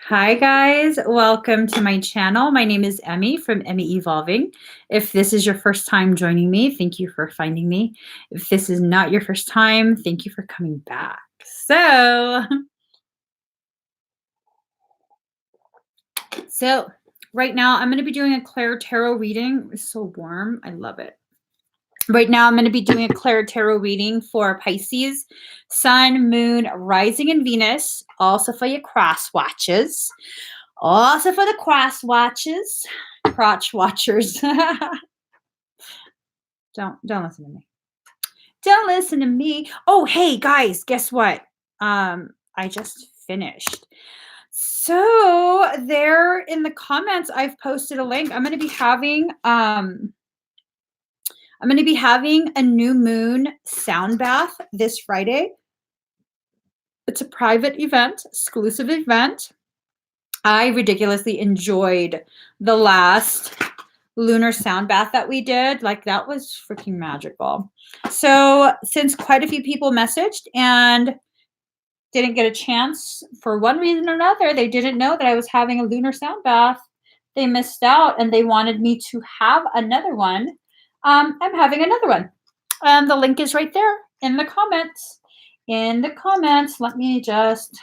Hi guys, welcome to my channel. My name is Emmie from Emmie Evolving. If this is your first time joining me, thank you for finding me. If this is not your first time, thank you for coming back. So right now I'm going to be doing a ClairTarot reading. It's so warm. I love it. Right now I'm going to be doing a ClairTarot reading for Pisces, Sun, Moon, Rising, and Venus. Also for your cross watches. Also for the cross watches, crotch watchers. Don't listen to me. Don't listen to me. Oh, hey guys, guess what? I just finished. So there in the comments, I've posted a link. I'm going to be having a new moon sound bath this Friday. It's a private event, exclusive event. I ridiculously enjoyed the last lunar sound bath that we did. Like, that was freaking magical. So since quite a few people messaged and didn't get a chance for one reason or another, they didn't know that I was having a lunar sound bath, they missed out and they wanted me to have another one. I'm having another one. The link is right there in the comments. Let me just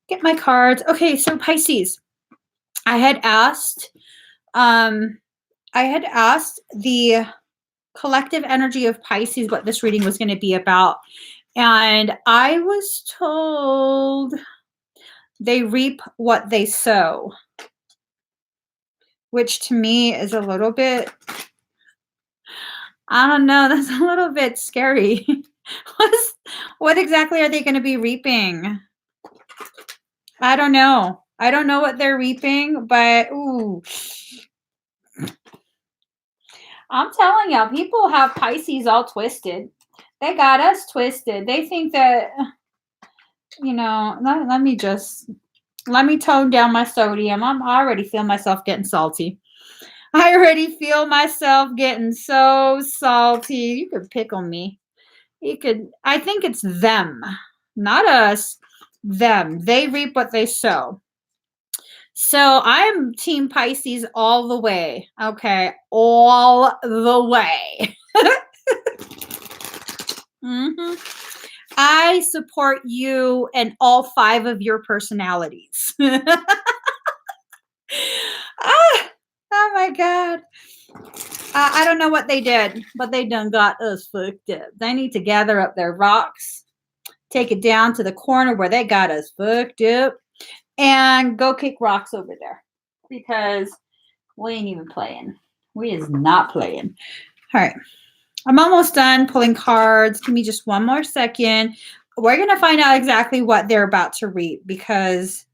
get my cards. Okay, so Pisces, I had asked the collective energy of Pisces what this reading was going to be about. And I was told they reap what they sow, which to me is a little bit, I don't know, that's a little bit scary. What exactly are they going to be reaping? I don't know. I don't know what they're reaping, but ooh. I'm telling y'all, people have Pisces all twisted. They got us twisted. They think that, let me tone down my sodium. I already feel myself getting salty. I already feel myself getting so salty. You could pickle me. I think it's them, not us, them. They reap what they sow. So I'm Team Pisces all the way. Okay, all the way. I support you and all 5 of your personalities. Oh my God. I don't know what they did, but they done got us fucked up. They need to gather up their rocks, take it down to the corner where they got us fucked up, and go kick rocks over there because we ain't even playing. We is not playing. All right. I'm almost done pulling cards. Give me just one more second. We're going to find out exactly what they're about to read because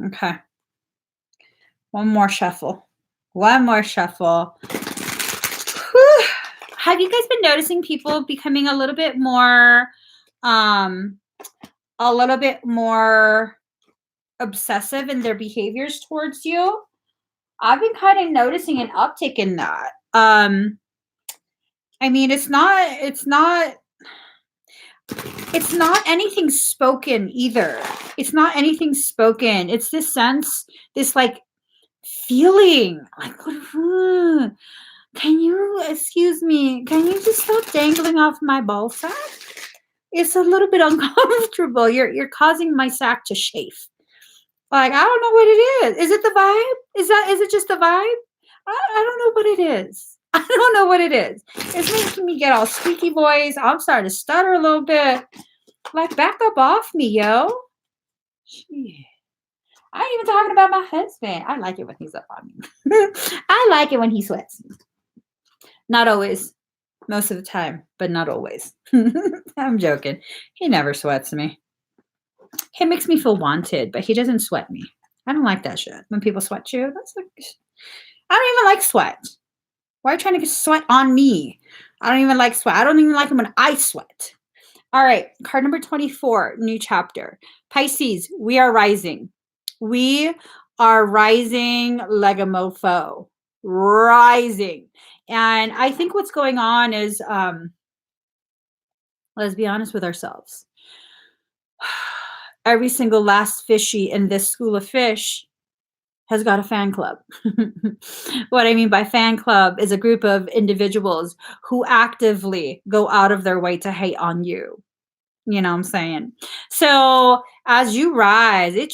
okay. One more shuffle. Whew. Have you guys been noticing people becoming a little bit more obsessive in their behaviors towards you? I've been kind of noticing an uptick in that. I mean, it's not anything spoken either. It's not anything spoken. It's this sense, this like feeling like, excuse me, can you just stop dangling off my ball sack? It's a little bit uncomfortable. You're causing my sack to chafe. Like, I don't know what it is. Is it the vibe? Is it just the vibe? I don't know what it is. I don't know what it is. It's making me get all squeaky voice. I'm starting to stutter a little bit. Like, back up off me, yo. Gee. I ain't even talking about my husband. I like it when he's up on me. I like it when he sweats. Not always. Most of the time, but not always. I'm joking. He never sweats me. He makes me feel wanted, but he doesn't sweat me. I don't like that shit. When people sweat you, that's like, I don't even like sweat. Why are you trying to get sweat on me? I don't even like sweat. I don't even like it when I sweat. All right, card number 24, new chapter. Pisces, we are rising. We are rising like a mofo. Rising. And I think what's going on is Let's be honest with ourselves. Every single last fishy in this school of fish has got a fan club. What I mean by fan club is a group of individuals who actively go out of their way to hate on you. You know what I'm saying? So as you rise, it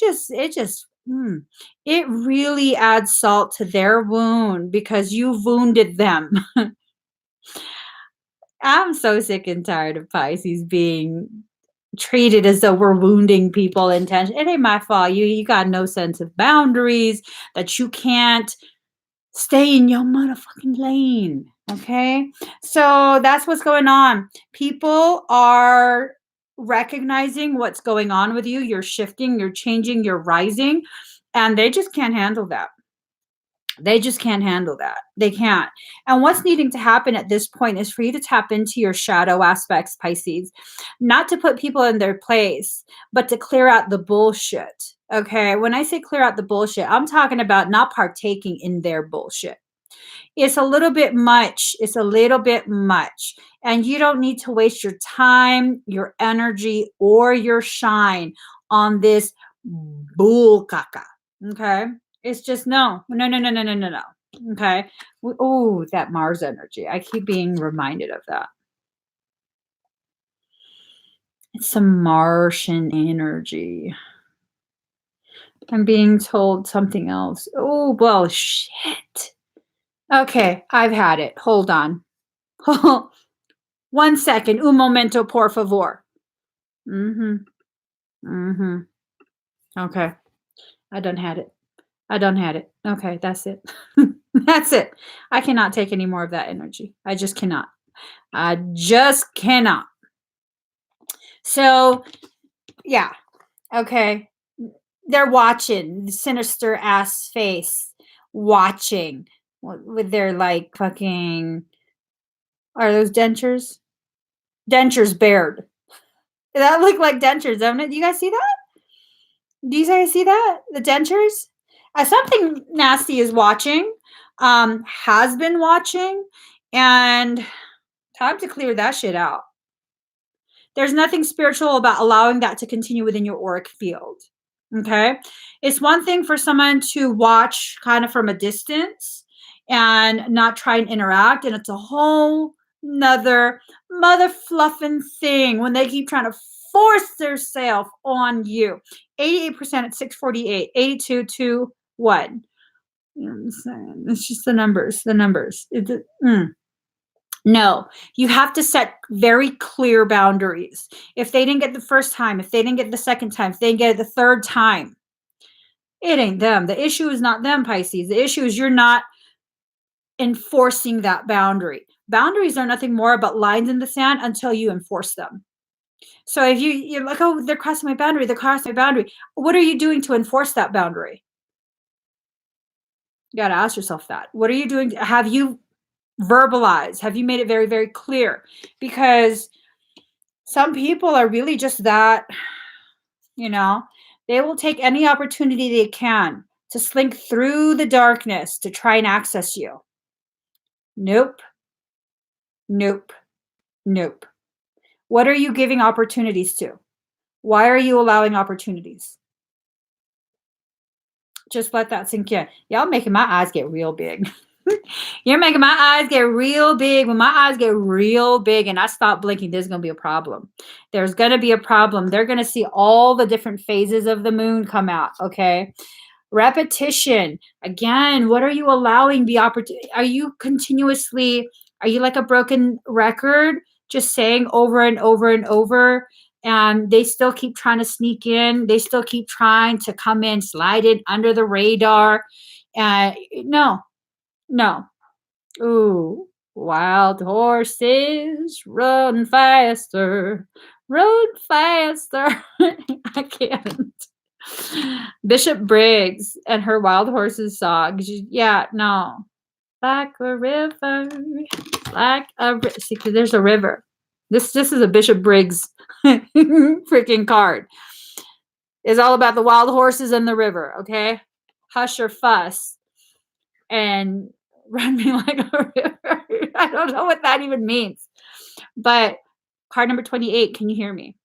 really adds salt to their wound because you wounded them. I'm so sick and tired of Pisces being treated as though we're wounding people intentionally. It ain't my fault. You got no sense of boundaries, that you can't stay in your motherfucking lane. Okay? So that's what's going on. People are recognizing what's going on with you. You're shifting, you're changing, you're rising, and they just can't handle that. They just can't handle that. They can't. And what's needing to happen at this point is for you to tap into your shadow aspects, Pisces, not to put people in their place, but to clear out the bullshit. Okay. When I say clear out the bullshit, I'm talking about not partaking in their bullshit. It's a little bit much. It's a little bit much. And you don't need to waste your time, your energy, or your shine on this bull caca. Okay. It's just no. Okay. Oh, that Mars energy. I keep being reminded of that. It's some Martian energy. I'm being told something else. Oh, well, shit. Okay, I've had it. Hold on. 1 second. Un momento, por favor. Okay. I done had it. Okay, that's it. That's it. I cannot take any more of that energy. I just cannot. I just cannot. So, yeah. Okay. They're watching. Sinister ass face. Watching. With their like fucking. Are those dentures? Dentures bared. That look like dentures, don't it? Do you guys see that? Do you guys see that? The dentures? Something nasty is watching, has been watching, and time to clear that shit out. There's nothing spiritual about allowing that to continue within your auric field. Okay? It's one thing for someone to watch kind of from a distance and not try and interact, and it's a whole nother mother fluffing thing when they keep trying to force their self on you. 88% at 648, 82 to what? You know what I'm saying? It's just the numbers. No, you have to set very clear boundaries. If they didn't get the first time, if they didn't get the second time, if they didn't get it the third time, it ain't them. The issue is not them, Pisces. The issue is you're not enforcing that boundary. Boundaries are nothing more but lines in the sand until you enforce them. So if you're like, oh, they're crossing my boundary, what are you doing to enforce that boundary? You got to ask yourself that. What are you doing? Have you verbalized? Have you made it very, very clear? Because some people are really just that, they will take any opportunity they can to slink through the darkness to try and access you. Nope. What are you giving opportunities to? Why are you allowing opportunities? Just let that sink in. Y'all making my eyes get real big. You're making my eyes get real big. When my eyes get real big and I stop blinking, there's going to be a problem. There's going to be a problem. They're going to see all the different phases of the moon come out, okay? Repetition. Again, what are you allowing the opportunity? Are you like a broken record, just saying over and over and over, and they still keep trying to sneak in? They still keep trying to come in, slide in under the radar. No. Ooh, wild horses, run faster. I can't. Bishop Briggs and her Wild Horses song. Yeah, no. Like a river. See, because there's a river. This is a Bishop Briggs freaking card. It's all about the wild horses and the river, okay? Hush or fuss. And run me like a river. I don't know what that even means. But Card number 28. Can you hear me?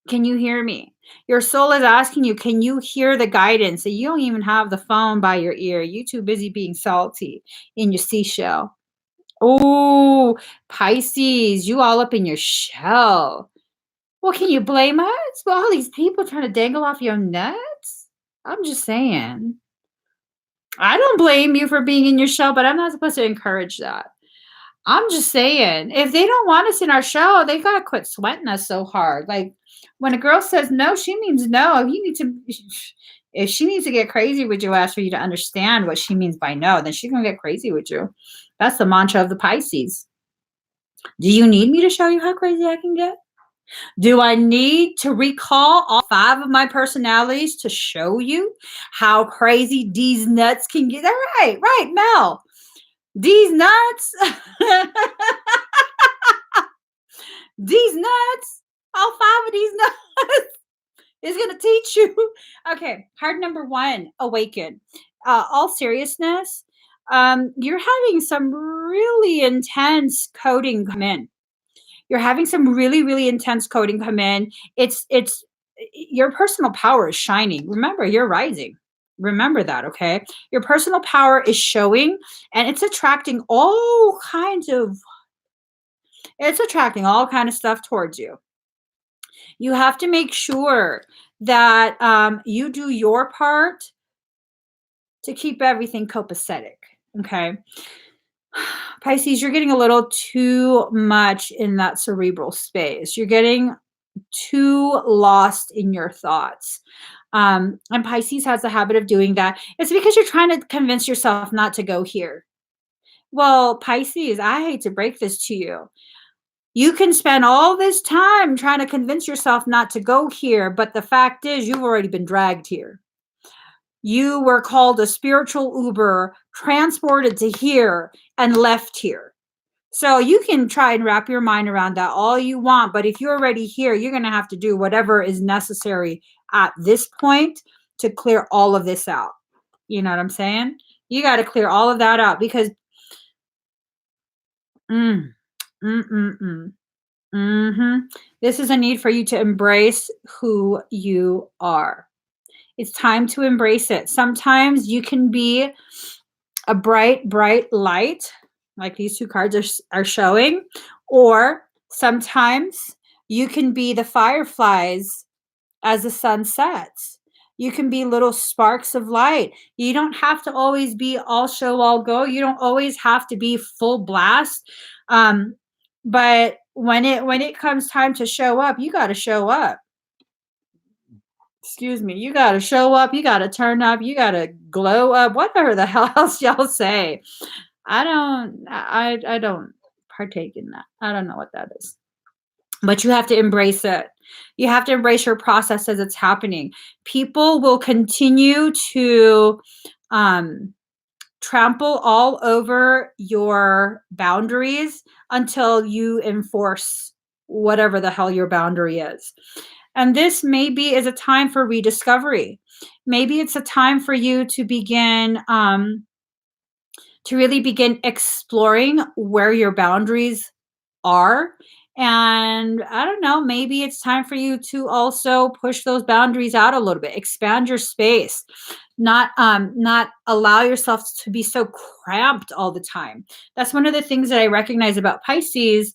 Can you hear me? Your soul is asking you, can you hear the guidance? And you don't even have the phone by your ear. You too busy being salty in your seashell. Oh, Pisces, you all up in your shell. Well, can you blame us? Well, all these people trying to dangle off your nuts? I'm just saying. I don't blame you for being in your shell, but I'm not supposed to encourage that. I'm just saying, if they don't want us in our shell, they gotta quit sweating us so hard. Like when a girl says no, she means no. You need to, if she needs to get crazy with your ass for you to understand what she means by no, then she's gonna get crazy with you. That's the mantra of the Pisces. Do you need me to show you how crazy I can get? Do I need to recall all 5 of my personalities to show you how crazy these nuts can get? Right, Mel. These nuts. These nuts. All 5 of these nuts is going to teach you. Okay, card number 1, awaken. All seriousness, you're having some really intense coding come in. You're having some really, really intense coding come in. It's your personal power is shining. Remember, you're rising. Remember that, okay? Your personal power is showing and it's attracting all kinds of stuff towards you. You have to make sure that you do your part to keep everything copacetic, okay? Pisces, you're getting a little too much in that cerebral space. You're getting too lost in your thoughts. And Pisces has a habit of doing that. It's because you're trying to convince yourself not to go here. Well, Pisces, I hate to break this to you. You can spend all this time trying to convince yourself not to go here, but the fact is you've already been dragged here. You were called a spiritual Uber, transported to here, and left here. So you can try and wrap your mind around that all you want, but if you're already here, you're going to have to do whatever is necessary at this point to clear all of this out. You know what I'm saying? You got to clear all of that out because this is a need for you to embrace who you are. It's time to embrace it. Sometimes you can be a bright, bright light, like these 2 cards are showing, or sometimes you can be the fireflies as the sun sets. You can be little sparks of light. You don't have to always be all show, all go. You don't always have to be full blast. But when it comes time to show up, you got to show up. Excuse me. You got to show up. You got to turn up. You got to glow up. Whatever the hell else y'all say. I don't partake in that. I don't know what that is. But you have to embrace it. You have to embrace your process as it's happening. People will continue to trample all over your boundaries until you enforce whatever the hell your boundary is. And this maybe is a time for rediscovery. Maybe it's a time for you to begin to really begin exploring where your boundaries are. And I don't know, maybe it's time for you to also push those boundaries out a little bit, expand your space, not allow yourself to be so cramped all the time. That's one of the things that I recognize about Pisces.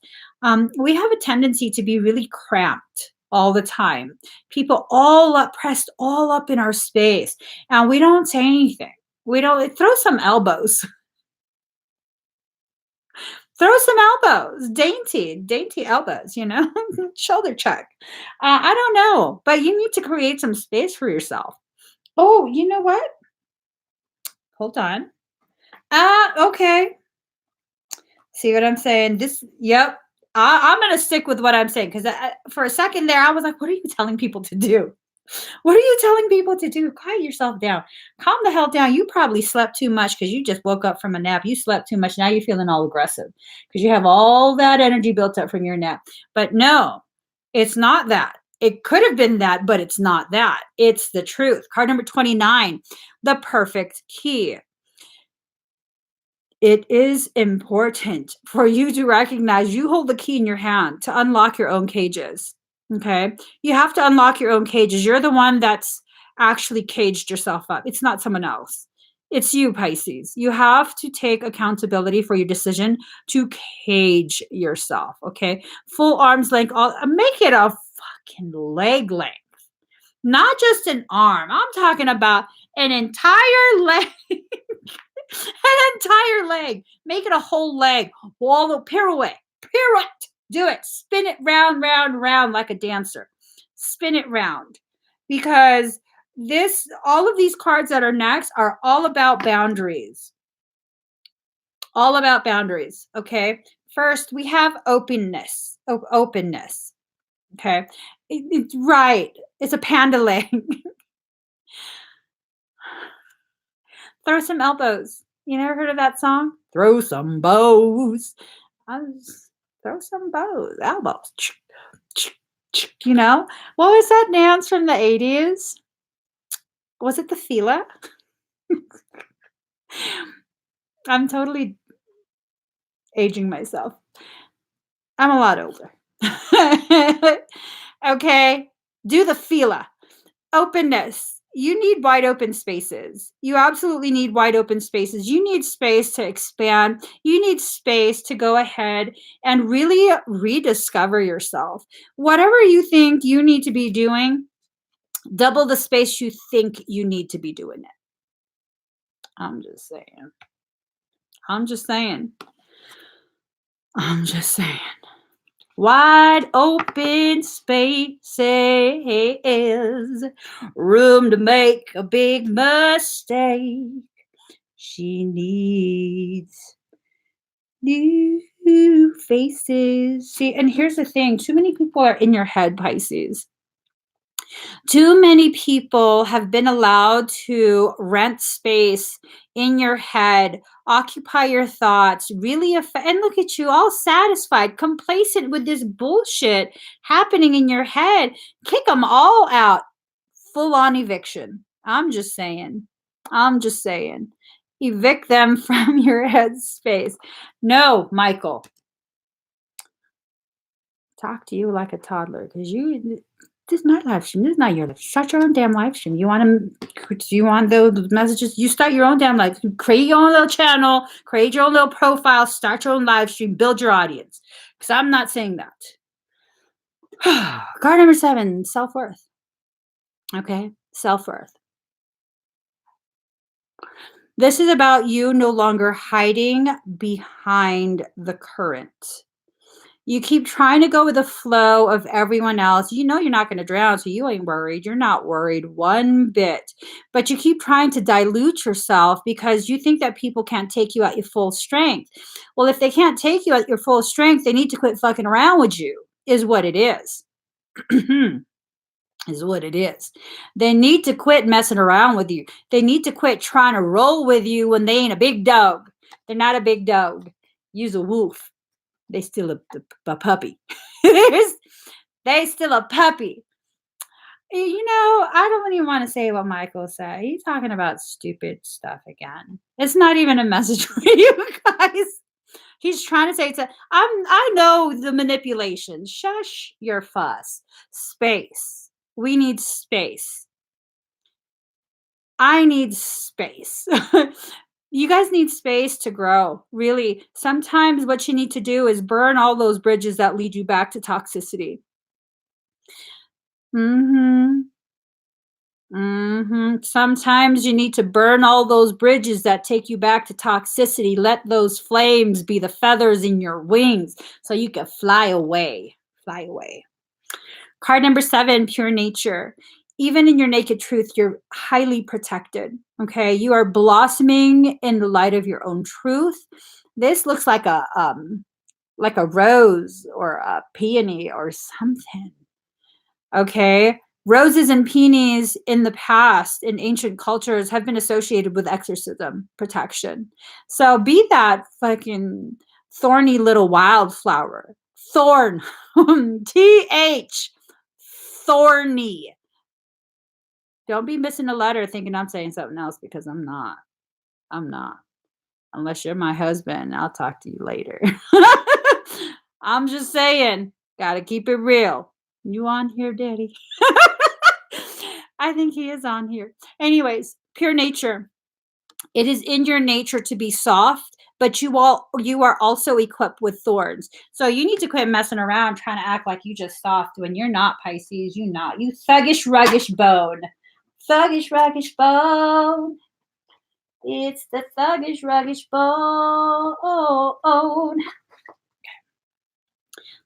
We have a tendency to be really cramped all the time. People all up, pressed all up in our space, and we don't say anything. We don't throw some elbows. Throw some elbows, dainty elbows, shoulder check. I don't know, but you need to create some space for yourself. Oh, you know what? Hold on. Okay. See what I'm saying? Yep. I'm going to stick with what I'm saying because for a second there, I was like, what are you telling people to do? What are you telling people to do? Quiet yourself down. Calm the hell down. You probably slept too much because you just woke up from a nap. You slept too much. Now you're feeling all aggressive because you have all that energy built up from your nap. But no, it's not that. It could have been that, but it's not that. It's the truth. Card number 29, the perfect key. It is important for you to recognize you hold the key in your hand to unlock your own cages. Okay. You have to unlock your own cages. You're the one that's actually caged yourself up. It's not someone else. It's you, Pisces. You have to take accountability for your decision to cage yourself. Okay. Full arm's length, make it a fucking leg length, not just an arm. I'm talking about an entire leg. An entire leg. Make it a whole leg. Wall the pirouette. Pirouette. Do it. Spin it round, round, round like a dancer. Spin it round. Because all of these cards that are next are all about boundaries. All about boundaries. Okay. First, we have openness. Openness. Okay. It's right. It's a panda leg. Throw some elbows. You never heard of that song? Throw some bows. Throw some bows, elbows. You know? What was that dance from the 80s? Was it the Fila? I'm totally aging myself. I'm a lot older. Okay. Do the Fila. Openness. You need wide open spaces. You absolutely need wide open spaces. You need space to expand. You need space to go ahead and really rediscover yourself. Whatever you think you need to be doing, double the space you think you need to be doing it. I'm just saying. I'm just saying. I'm just saying. Wide open spaces, room to make a big mistake. She needs new faces. See, and here's the thing, too many people are in your head, Pisces. Too many people have been allowed to rent space in your head, occupy your thoughts, really and look at you all satisfied, complacent with this bullshit happening in your head. Kick them all out. Full on eviction. I'm just saying. I'm just saying. Evict them from your head space. No, Michael. Talk to you like a toddler because this is my live stream. This is not your live. Start your own damn live stream. You want those messages? You start your own damn live. Create your own little channel. Create your own little profile. Start your own live stream. Build your audience. Because I'm not saying that. Card number 7, self-worth. Okay, self-worth. This is about you no longer hiding behind the current. You keep trying to go with the flow of everyone else. You know you're not going to drown, so you ain't worried. You're not worried one bit. But you keep trying to dilute yourself because you think that people can't take you at your full strength. Well, if they can't take you at your full strength, they need to quit fucking around with you, is what it is. Is what it is. They need to quit messing around with you. They need to quit trying to roll with you when they ain't a big dog. They're not a big dog. Use a wolf. They still a puppy. They still a puppy. You know, I don't even want to say what Michael said. He's talking about stupid stuff again. It's not even a message for you guys. He's trying to say I know the manipulation. Shush your fuss. Space. We need space. I need space. You guys need space to grow. Really. Sometimes what you need to do is burn all those bridges that lead you back to toxicity. Sometimes you need to burn all those bridges that take you back to toxicity. Let those flames be the feathers in your wings so you can fly away. Fly away. Card number 7, pure nature. Even in your naked truth, you're highly protected. Okay. You are blossoming in the light of your own truth. This looks like a rose or a peony or something. Okay. Roses and peonies in the past in ancient cultures have been associated with exorcism, protection. So be that fucking thorny little wildflower. Thorn. TH. Thorny. Don't be missing a letter thinking I'm saying something else because I'm not. I'm not. Unless you're my husband, I'll talk to you later. I'm just saying, gotta keep it real. You on here, Daddy? I think he is on here. Anyways, pure nature. It is in your nature to be soft, but you are also equipped with thorns. So you need to quit messing around trying to act like you just soft when you're not, Pisces. You not. You thuggish, ruggish bone. Thuggish, ruggish bone. It's the thuggish, ruggish bone.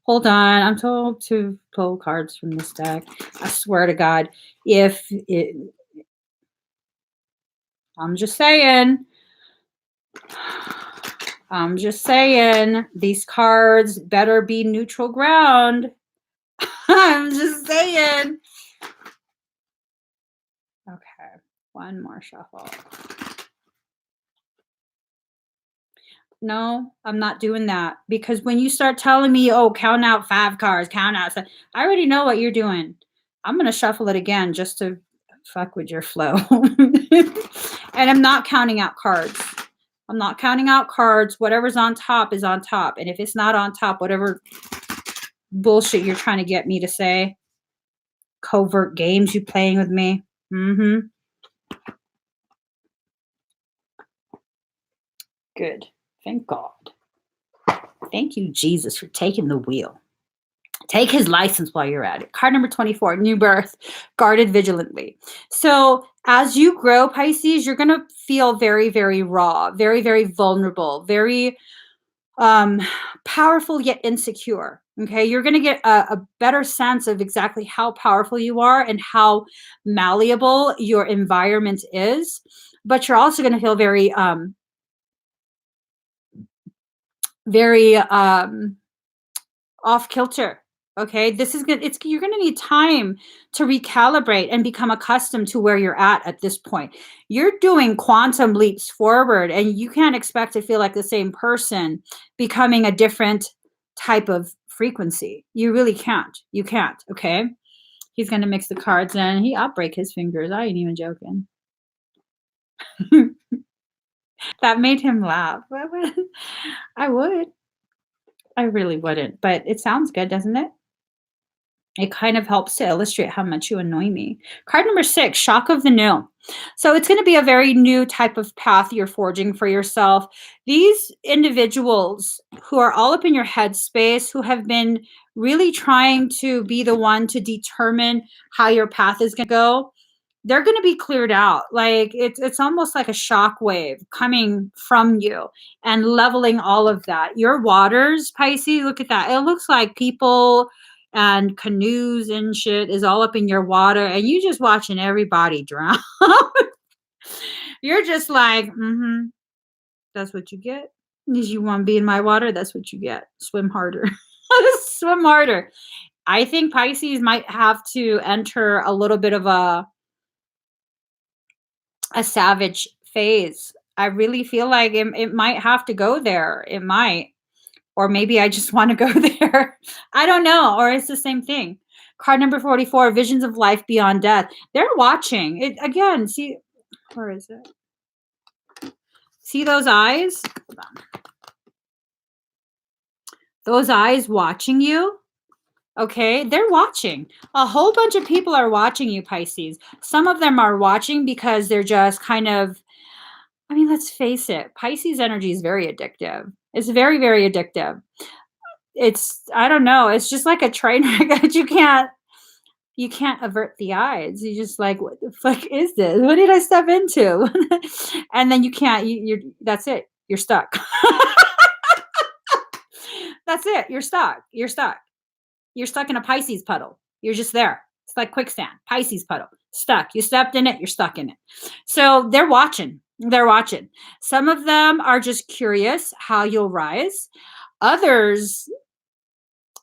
Hold on. I'm told to pull cards from this deck. I swear to God, I'm just saying. I'm just saying, these cards better be neutral ground. I'm just saying. Okay, one more shuffle. No, I'm not doing that, because when you start telling me, oh, count out 5 cards, count out, I already know what you're doing. I'm going to shuffle it again just to fuck with your flow. And I'm not counting out cards. I'm not counting out cards. Whatever's on top is on top. And if it's not on top, whatever bullshit you're trying to get me to say, covert games you playing with me. Good. Thank God. Thank you, Jesus, for taking the wheel. Take his license while you're at it. Card number 24, new birth, guarded vigilantly. So as you grow, Pisces, you're going to feel very, very raw, very, very vulnerable, very powerful yet insecure. Okay, you're going to get a better sense of exactly how powerful you are and how malleable your environment is. But you're also going to feel very, very off kilter. Okay, this is good. You're going to need time to recalibrate and become accustomed to where you're at this point. You're doing quantum leaps forward, and you can't expect to feel like the same person becoming a different type of frequency. You really can't. You can't. Okay, he's going to mix the cards in. I'll break his fingers. I ain't even joking. That made him laugh. I would. I really wouldn't, but it sounds good, doesn't it? It kind of helps to illustrate how much you annoy me. Card number 6, shock of the new. So it's going to be a very new type of path you're forging for yourself. These individuals who are all up in your headspace, who have been really trying to be the one to determine how your path is going to go, they're going to be cleared out. Like it's almost like a shock wave coming from you and leveling all of that. Your waters, Pisces, look at that. It looks like people and canoes and shit is all up in your water, and you just watching everybody drown. You're just like, that's what you get. If you want to be in my water, that's what you get. Swim harder. Swim harder. I think Pisces might have to enter a little bit of a savage phase. I really feel like it might have to go there. It might. Or maybe I just want to go there. I don't know. Or it's the same thing. Card number 44, visions of life beyond death. They're watching. It again, see, where is it? See those eyes? Hold on. Those eyes watching you. Okay, they're watching. A whole bunch of people are watching you, Pisces. Some of them are watching because they're just kind of, I mean, let's face it, Pisces energy is very addictive. It's very, very addictive. I don't know, it's just like a train wreck that you can't avert the eyes. You just like, what the fuck is this? What did I step into? And then you can't, that's it. You're stuck. That's it. You're stuck. You're stuck. You're stuck in a Pisces puddle. You're just there. It's like quicksand, Pisces puddle, stuck. You stepped in it. You're stuck in it. So they're watching. They're watching. Some of them are just curious how you'll rise. Others,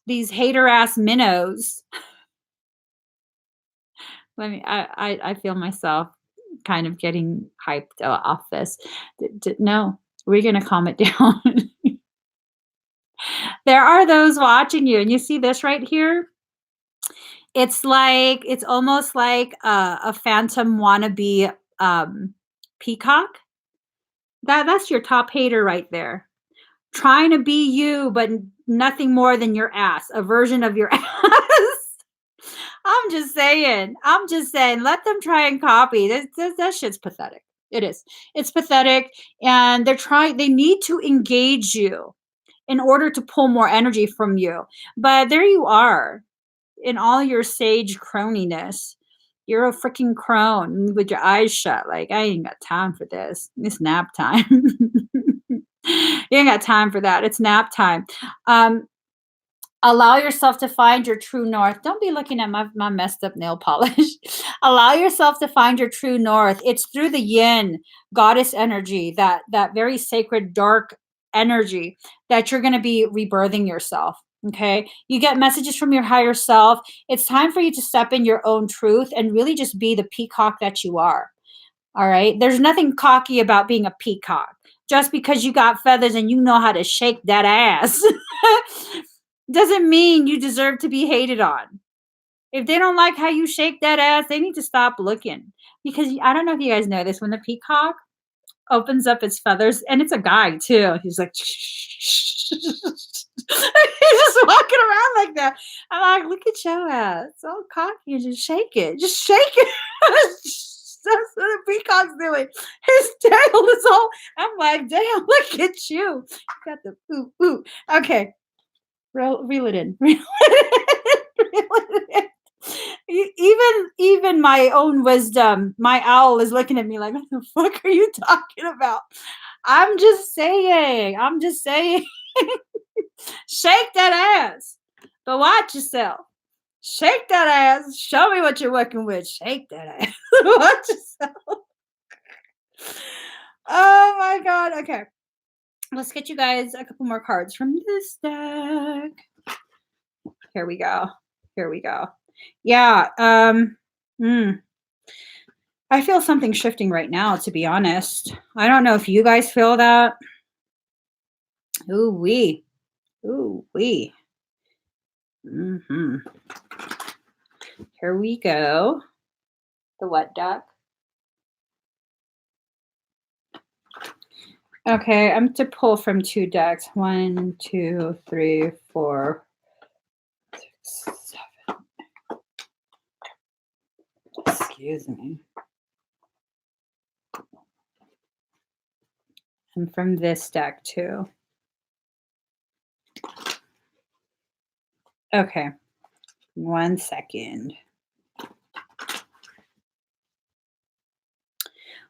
these hater ass minnows. I feel myself kind of getting hyped off this. No, we're going to calm it down. There are those watching you, and you see this right here. It's almost like a phantom wannabe peacock That's your top hater right there. Trying to be you, but nothing more than your ass, a version of your ass. I'm just saying. I'm just saying. Let them try and copy. That shit's pathetic. It is. It's pathetic, and they're trying. They need to engage you in order to pull more energy from you. But there you are, in all your sage croniness. You're a freaking crone with your eyes shut. Like, I ain't got time for this. It's nap time. You ain't got time for that. It's nap time. Um, Allow yourself to find your true north. Don't be looking at my messed up nail polish. Allow yourself to find your true north. It's through the yin goddess energy, that very sacred dark energy, that you're going to be rebirthing yourself. Okay. You get messages from your higher self. It's time for you to step in your own truth and really just be the peacock that you are. All right. There's nothing cocky about being a peacock. Just because you got feathers and you know how to shake that ass doesn't mean you deserve to be hated on. If they don't like how you shake that ass, they need to stop looking. Because I don't know if you guys know this, when the peacock opens up its feathers, and it's a guy too, he's like, he's just walking around like that. I'm like, look at your ass, so cocky, and just shake it. Just shake it. That's what the peacock's doing. His tail is all, I'm like, damn, look at you. You got the ooh, ooh. Okay. Reel it in. Reel it in. Even my own wisdom, my owl is looking at me like, what the fuck are you talking about? I'm just saying. I'm just saying. Shake that ass. But watch yourself. Shake that ass. Show me what you're working with. Shake that ass. Watch yourself. Oh my God. Okay. Let's get you guys a couple more cards from this deck. Here we go. Here we go. Yeah. I feel something shifting right now, to be honest. I don't know if you guys feel that. Ooh wee. Ooh wee. Here we go. The what deck? Okay, I'm to pull from two decks. 1, 2, 3, 4, 6, 7. Excuse me. And from this deck too. Okay, 1 second.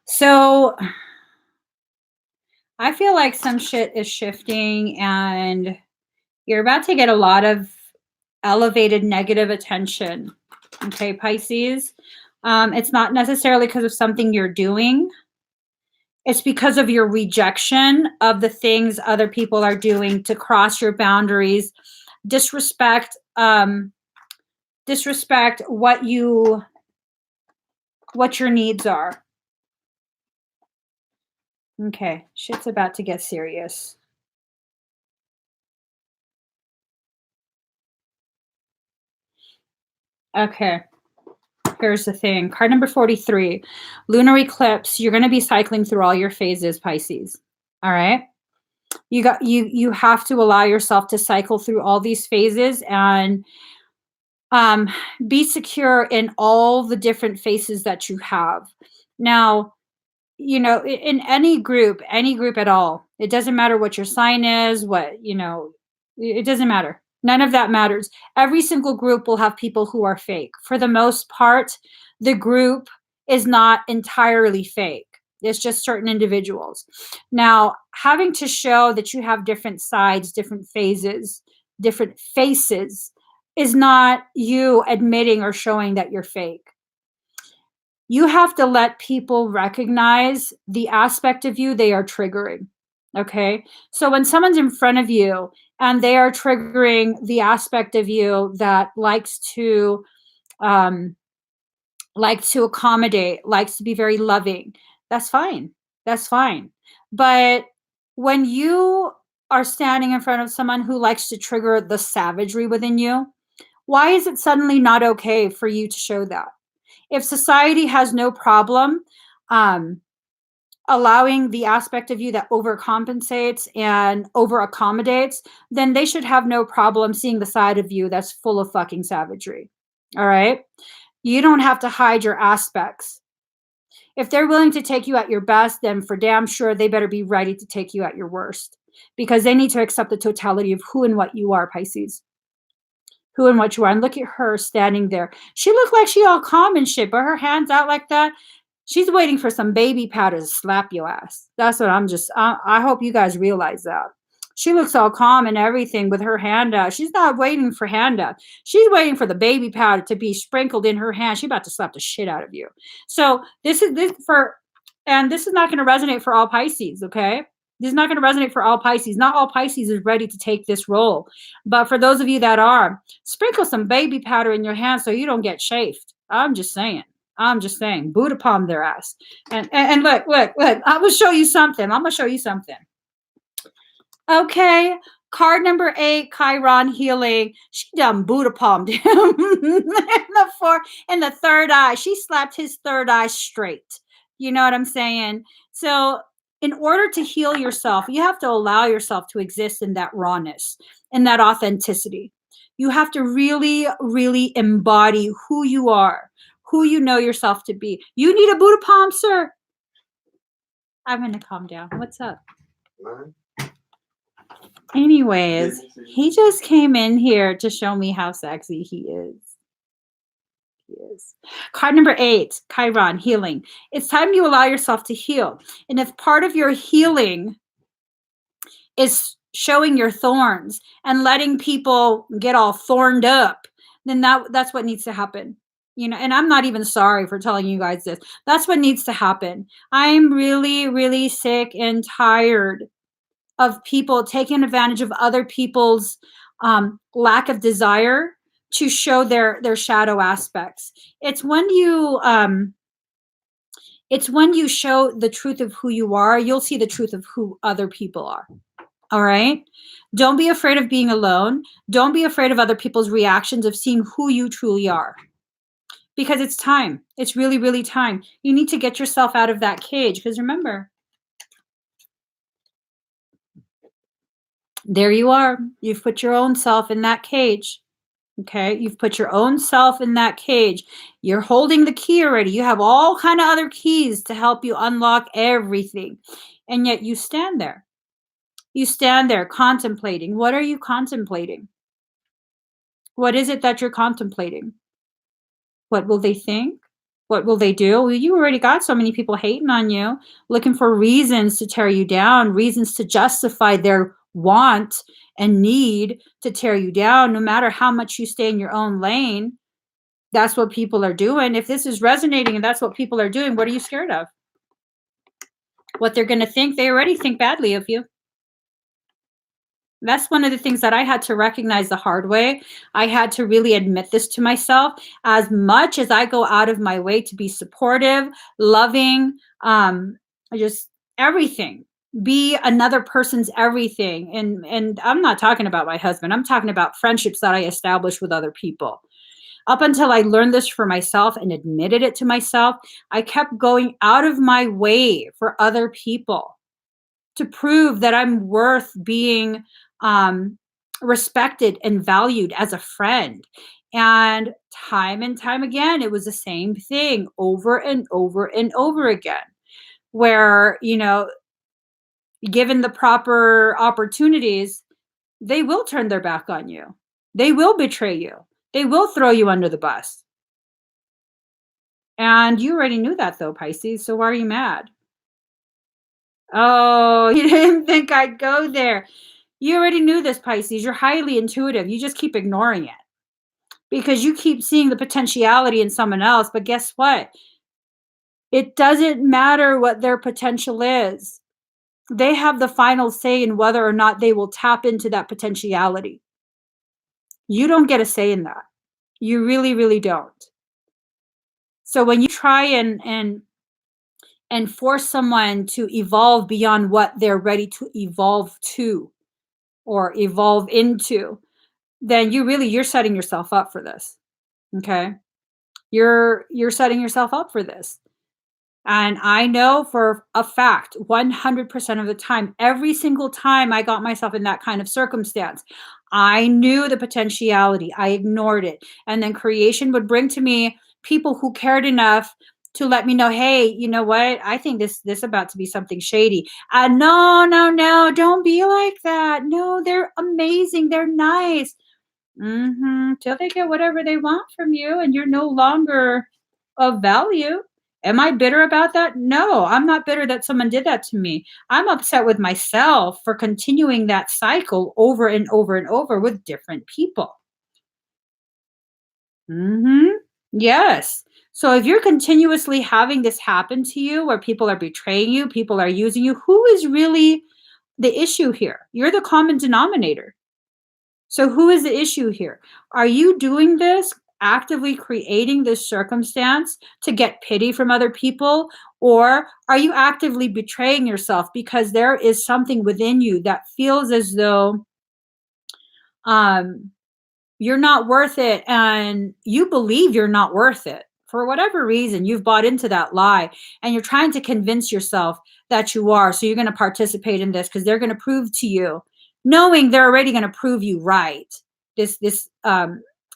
So I feel like some shit is shifting and you're about to get a lot of elevated negative attention. Okay, Pisces. It's not necessarily because of something you're doing. It's because of your rejection of the things other people are doing to cross your boundaries, disrespect what your needs are. Okay, shit's about to get serious. Okay, here's the thing. Card number 43, lunar eclipse. You're going to be cycling through all your phases, Pisces. All right. You have to allow yourself to cycle through all these phases and be secure in all the different faces that you have. Now, you know, in any group at all, it doesn't matter what your sign is, it doesn't matter. None of that matters. Every single group will have people who are fake. For the most part, the group is not entirely fake. It's just certain individuals. Now, having to show that you have different sides, different phases, different faces is not you admitting or showing that you're fake. You have to let people recognize the aspect of you they are triggering. Okay. So when someone's in front of you and they are triggering the aspect of you that likes to accommodate, likes to be very loving, that's fine. That's fine. But when you are standing in front of someone who likes to trigger the savagery within you, why is it suddenly not okay for you to show that? If society has no problem allowing the aspect of you that overcompensates and over accommodates, then they should have no problem seeing the side of you that's full of fucking savagery. All right? You don't have to hide your aspects. If they're willing to take you at your best, then for damn sure they better be ready to take you at your worst, because they need to accept the totality of who and what you are, Pisces. Who and what you are. And look at her standing there. She looked like she all calm and shit, but her hands out like that. She's waiting for some baby powder to slap your ass. That's what I hope you guys realize that. She looks all calm and everything with her hand out. She's not waiting for handout. She's waiting for the baby powder to be sprinkled in her hand. She's about to slap the shit out of you. So this is not going to resonate for all Pisces, okay? This is not going to resonate for all Pisces. Not all Pisces is ready to take this role. But for those of you that are, sprinkle some baby powder in your hand so you don't get chafed. I'm just saying. Buddha palm their ass. And look. I'm going to show you something. Okay. Card number 8, Chiron healing. She done Buddha palmed him in the third eye. She slapped his third eye straight. You know what I'm saying? So in order to heal yourself, you have to allow yourself to exist in that rawness, in that authenticity. You have to really, really embody who you are, who you know yourself to be. You need a Buddha palm, sir? I'm going to calm down. What's up? Anyways, he just came in here to show me how sexy he is. Card number 8, Chiron, healing. It's time you allow yourself to heal. And if part of your healing is showing your thorns and letting people get all thorned up, then that's what needs to happen. You know, and I'm not even sorry for telling you guys this. That's what needs to happen. I'm really, really sick and tired of people taking advantage of other people's lack of desire to show their shadow aspects. It's when you show the truth of who you are, you'll see the truth of who other people are. All right? Don't be afraid of being alone. Don't be afraid of other people's reactions, of seeing who you truly are. Because it's time. It's really, really time. You need to get yourself out of that cage. Because remember, there you are. You've put your own self in that cage. Okay? You've put your own self in that cage. You're holding the key already. You have all kind of other keys to help you unlock everything. And yet you stand there. You stand there contemplating. What are you contemplating? What is it that you're contemplating? What will they think? What will they do? Well, you already got so many people hating on you, looking for reasons to tear you down, reasons to justify their want and need to tear you down, no matter how much you stay in your own lane. That's what people are doing. If this is resonating and that's what people are doing, what are you scared of? What they're going to think? They already think badly of you. That's one of the things that I had to recognize the hard way. I had to really admit this to myself. As much as I go out of my way to be supportive, loving, just everything, be another person's everything. And I'm not talking about my husband. I'm talking about friendships that I established with other people. Up until I learned this for myself and admitted it to myself, I kept going out of my way for other people to prove that I'm worth being respected and valued as a friend. And time again, it was the same thing over and over and over again, where, you know, given the proper opportunities, they will turn their back on you. They will betray you. They will throw you under the bus. And you already knew that though, Pisces. So why are you mad? Oh, you didn't think I'd go there. You already knew this, Pisces. You're highly intuitive. You just keep ignoring it because you keep seeing the potentiality in someone else. But guess what? It doesn't matter what their potential is. They have the final say in whether or not they will tap into that potentiality. You don't get a say in that. You really, really don't. So when you try and force someone to evolve beyond what they're ready to evolve to or evolve into, then you're setting yourself up for this. Okay? You're setting yourself up for this. And I know for a fact, 100% of the time, every single time I got myself in that kind of circumstance, I knew the potentiality. I ignored it. And then creation would bring to me people who cared enough to let me know, hey, you know what? I think this about to be something shady. No, no, no, don't be like that. No, they're amazing. They're nice. Till they get whatever they want from you and you're no longer of value. Am I bitter about that? No, I'm not bitter that someone did that to me. I'm upset with myself for continuing that cycle over and over and over with different people. Mhm. Yes. So if you're continuously having this happen to you where people are betraying you, people are using you, who is really the issue here? You're the common denominator. So who is the issue here? Are you doing this actively creating this circumstance to get pity from other people, or are you actively betraying yourself because there is something within you that feels as though um you're not worth it and you believe you're not worth it? For whatever reason, you've bought into that lie and you're trying to convince yourself that you are. So you're going to participate in this because they're going to prove to you, knowing they're already going to prove you right. This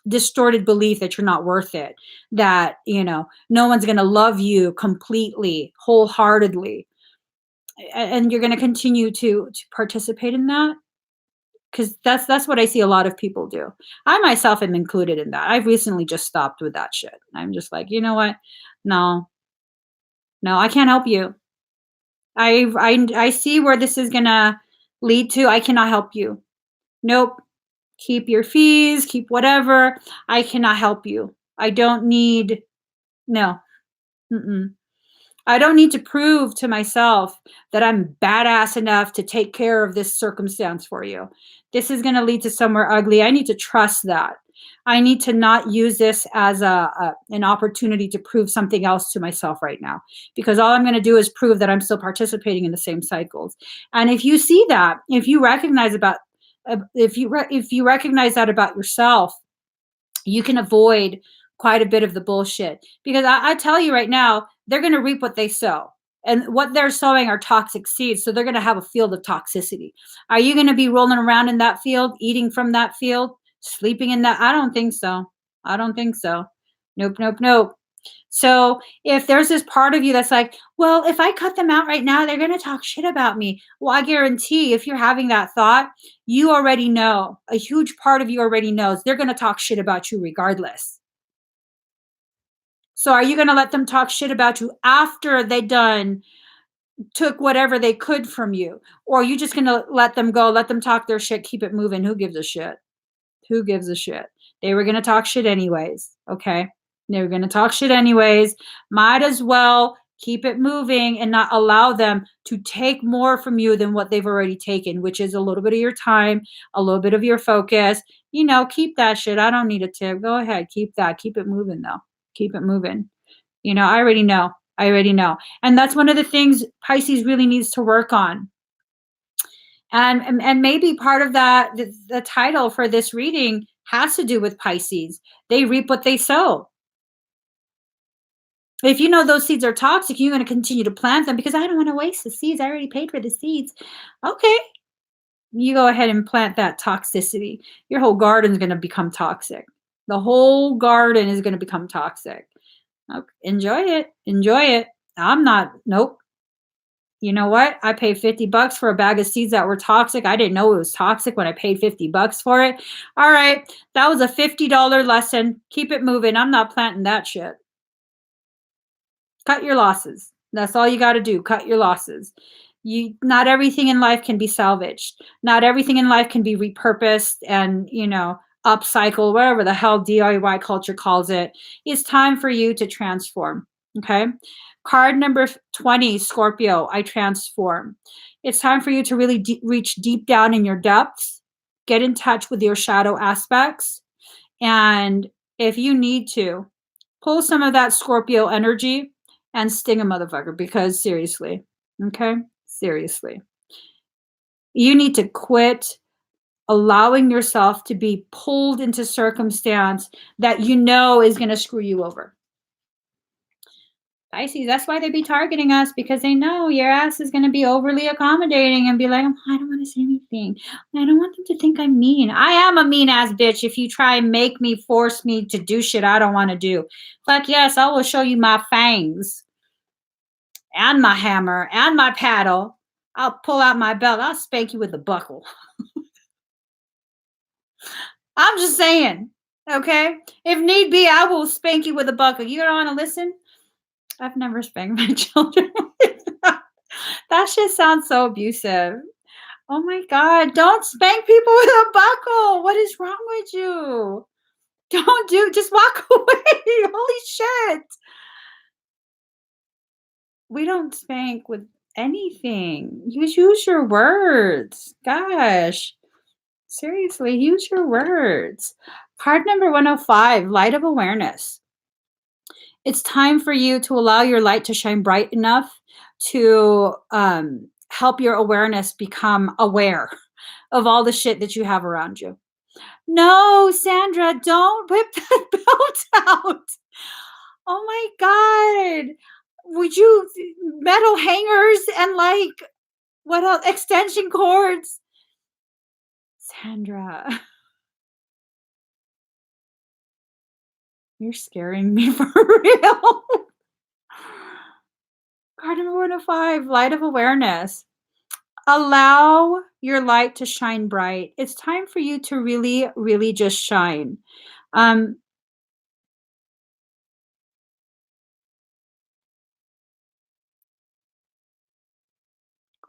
distorted belief that you're not worth it, that, no one's going to love you completely, wholeheartedly. And you're going to continue to participate in that because that's what I see a lot of people do. I myself am included in that. I've recently just stopped with that shit. I'm just like, you know what? No, no, I can't help you. I see where this is gonna lead to. I cannot help you. Nope. Keep your fees. Keep whatever. I cannot help you. I don't need. No. Mm-mm. I don't need to prove to myself that I'm badass enough to take care of this circumstance for you. This is going to lead to somewhere ugly. I need to trust that. I need to not use this as an opportunity to prove something else to myself right now, because all I'm going to do is prove that I'm still participating in the same cycles. And if you see that, if you recognize if you recognize that about yourself, you can avoid quite a bit of the bullshit, because I tell you right now, they're going to reap what they sow. And what they're sowing are toxic seeds. So they're going to have a field of toxicity. Are you going to be rolling around in that field, eating from that field, sleeping in that? I don't think so. I don't think so. Nope, nope, nope. So if there's this part of you that's like, well, if I cut them out right now, they're going to talk shit about me. Well, I guarantee if you're having that thought, you already know, a huge part of you already knows they're going to talk shit about you regardless. So are you going to let them talk shit about you after they done took whatever they could from you? Or are you just going to let them go, let them talk their shit, keep it moving? Who gives a shit? Who gives a shit? They were going to talk shit anyways. Okay. They were going to talk shit anyways. Might as well keep it moving and not allow them to take more from you than what they've already taken, which is a little bit of your time, a little bit of your focus. Keep that shit. I don't need a tip. Go ahead. Keep that. Keep it moving though. Keep it moving. I already know. I already know. And that's one of the things Pisces really needs to work on. And maybe part of that, the title for this reading has to do with Pisces. They reap what they sow. If you know those seeds are toxic, you're going to continue to plant them because I don't want to waste the seeds. I already paid for the seeds. Okay. You go ahead and plant that toxicity. Your whole garden is going to become toxic. The whole garden is going to become toxic. Okay. Enjoy it. Enjoy it. I'm not, nope. You know what? I paid $50 for a bag of seeds that were toxic. I didn't know it was toxic when I paid $50 for it. All right. That was a $50 lesson. Keep it moving. I'm not planting that shit. Cut your losses. That's all you got to do. Cut your losses. Not everything in life can be salvaged. Not everything in life can be repurposed and, upcycle, whatever the hell DIY culture calls it. It's time for you to transform. Okay. Card number 20, Scorpio, I transform. It's time for you to really reach deep down in your depths, get in touch with your shadow aspects. And if you need to, pull some of that Scorpio energy and sting a motherfucker, because seriously, okay? Seriously. You need to quit allowing yourself to be pulled into circumstance that is going to screw you over. Pisces, that's why they be targeting us, because they know your ass is going to be overly accommodating and be like, I don't want to say anything. I don't want them to think I'm mean. I am a mean ass bitch if you try and make me, force me to do shit I don't want to do. Fuck yes, I will show you my fangs and my hammer and my paddle. I'll pull out my belt. I'll spank you with a buckle. I'm just saying, okay? If need be, I will spank you with a buckle. You don't want to listen? I've never spanked my children. That shit sounds so abusive. Oh my God. Don't spank people with a buckle. What is wrong with you? Just walk away. Holy shit. We don't spank with anything. Use your words. Gosh. Seriously, use your words. Card number 105, Light of Awareness. It's time for you to allow your light to shine bright enough to help your awareness become aware of all the shit that you have around you. No, Sandra, don't whip that belt out. Oh my God. Would you, metal hangers and like, what else? Extension cords. Sandra, you're scaring me for real. Card number 105, Light of Awareness. Allow your light to shine bright. It's time for you to really, really just shine.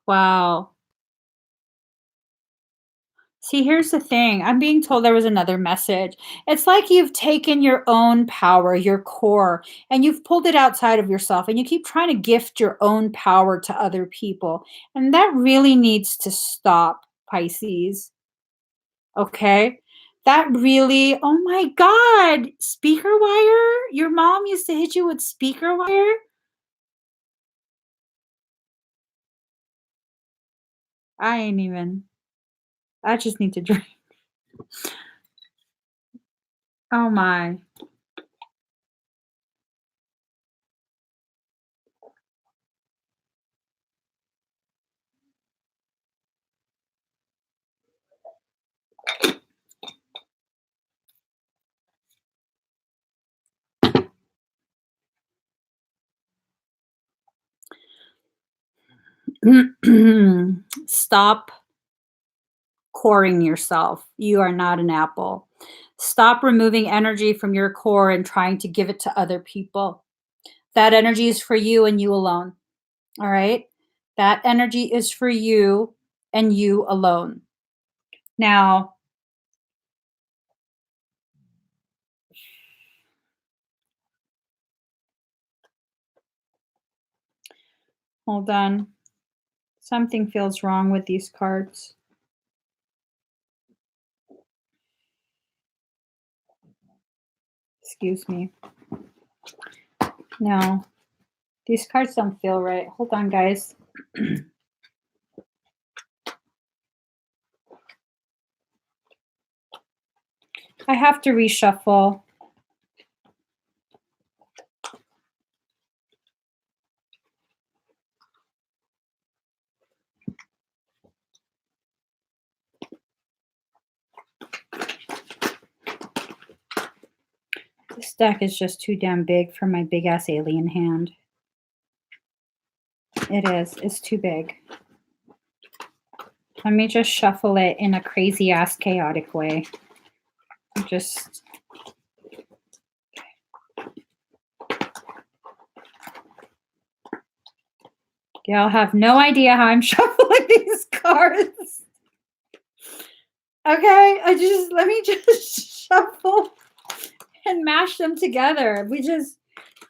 Wow. See, here's the thing. I'm being told there was another message. It's like you've taken your own power, your core, and you've pulled it outside of yourself, and you keep trying to gift your own power to other people. And that really needs to stop, Pisces. Okay? That really, oh my God, speaker wire? Your mom used to hit you with speaker wire? I ain't even. I just need to drink. Oh my. Stop coring yourself. You are not an apple. Stop removing energy from your core and trying to give it to other people. That energy is for you and you alone. All right? That energy is for you and you alone. Now, hold on. Something feels wrong with these cards. Excuse me. No, these cards don't feel right. Hold on, guys. I have to reshuffle. This deck is just too damn big for my big ass alien hand. It is. It's too big. Let me just shuffle it in a crazy ass chaotic way. Just. Y'all have no idea how I'm shuffling these cards. Okay, let me just shuffle and mash them together.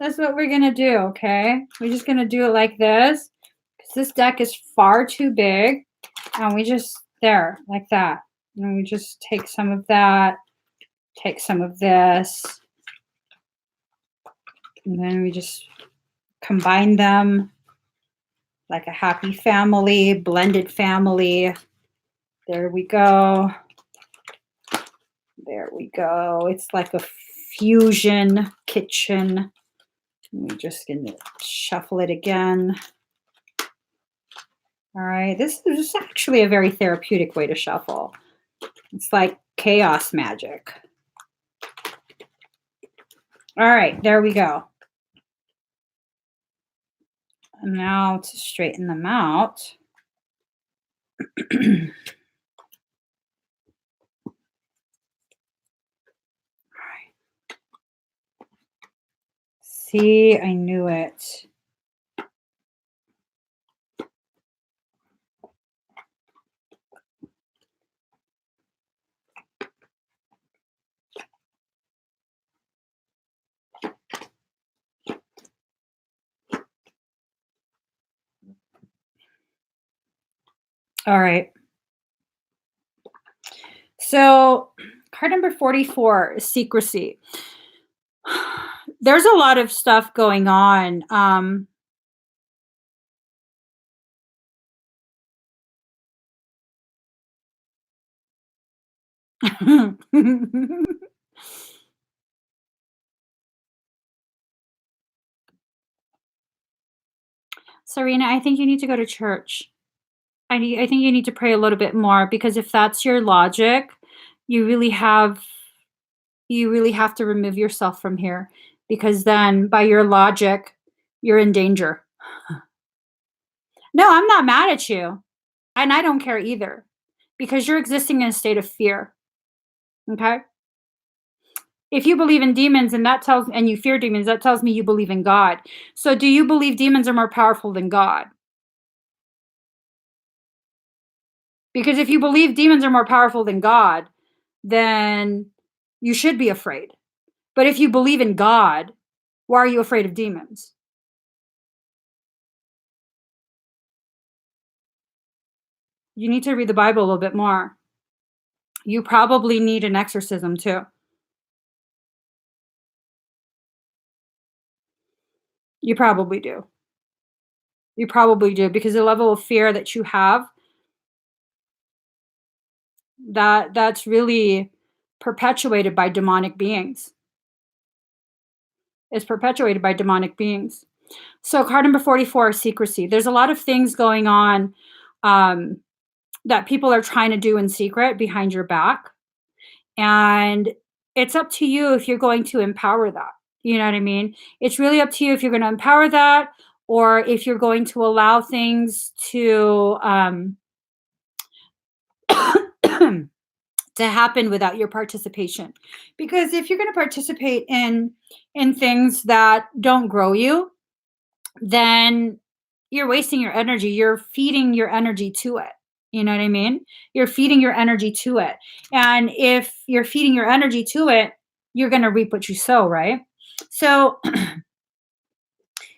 That's what we're gonna do, okay? We're just gonna do it like this, because this deck is far too big, and we just, there, like that. And we just take some of that, take some of this, and then we just combine them like a happy family, blended family. There we go. There we go. It's like a fusion kitchen. We're just going to shuffle it again. All right. This is actually a very therapeutic way to shuffle. It's like chaos magic. All right. There we go. And now to straighten them out. See, I knew it. All right. So, card number 44 is secrecy. There's a lot of stuff going on. Serena, I think you need to go to church. I think you need to pray a little bit more, because if that's your logic, you really have to remove yourself from here, because then by your logic, you're in danger. No, I'm not mad at you. And I don't care either, because you're existing in a state of fear. Okay? If you believe in demons and you fear demons, that tells me you believe in God. So do you believe demons are more powerful than God? Because if you believe demons are more powerful than God, then you should be afraid. But if you believe in God, why are you afraid of demons? You need to read the Bible a little bit more. You probably need an exorcism too. You probably do. You probably do, because the level of fear that you have, that's really perpetuated by demonic beings. It's perpetuated by demonic beings. So card number 44 is secrecy. There's a lot of things going on that people are trying to do in secret behind your back. And it's up to you if you're going to empower that. You know what I mean? It's really up to you if you're going to empower that, or if you're going to allow things to to happen without your participation. Because if you're going to participate in things that don't grow you, then you're wasting your energy. You're feeding your energy to it. You know what I mean? You're feeding your energy to it. And if you're feeding your energy to it, you're going to reap what you sow, right? So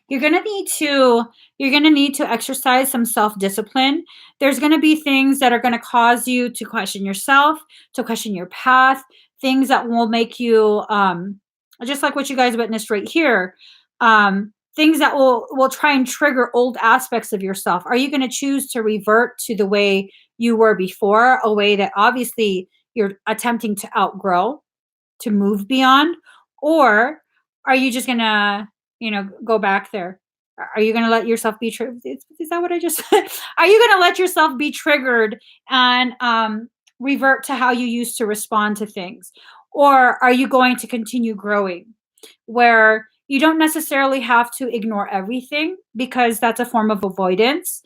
you're going to need to exercise some self-discipline. There's going to be things that are going to cause you to question yourself, to question your path, things that will make you just like what you guys witnessed right here. Things that will try and trigger old aspects of yourself. Are you going to choose to revert to the way you were before, a way that obviously you're attempting to outgrow, to move beyond? Or are you just going to, go back there? Are you going to let yourself be triggered? Is that what I just said? Are you going to let yourself be triggered and revert to how you used to respond to things? Or are you going to continue growing, where you don't necessarily have to ignore everything, because that's a form of avoidance.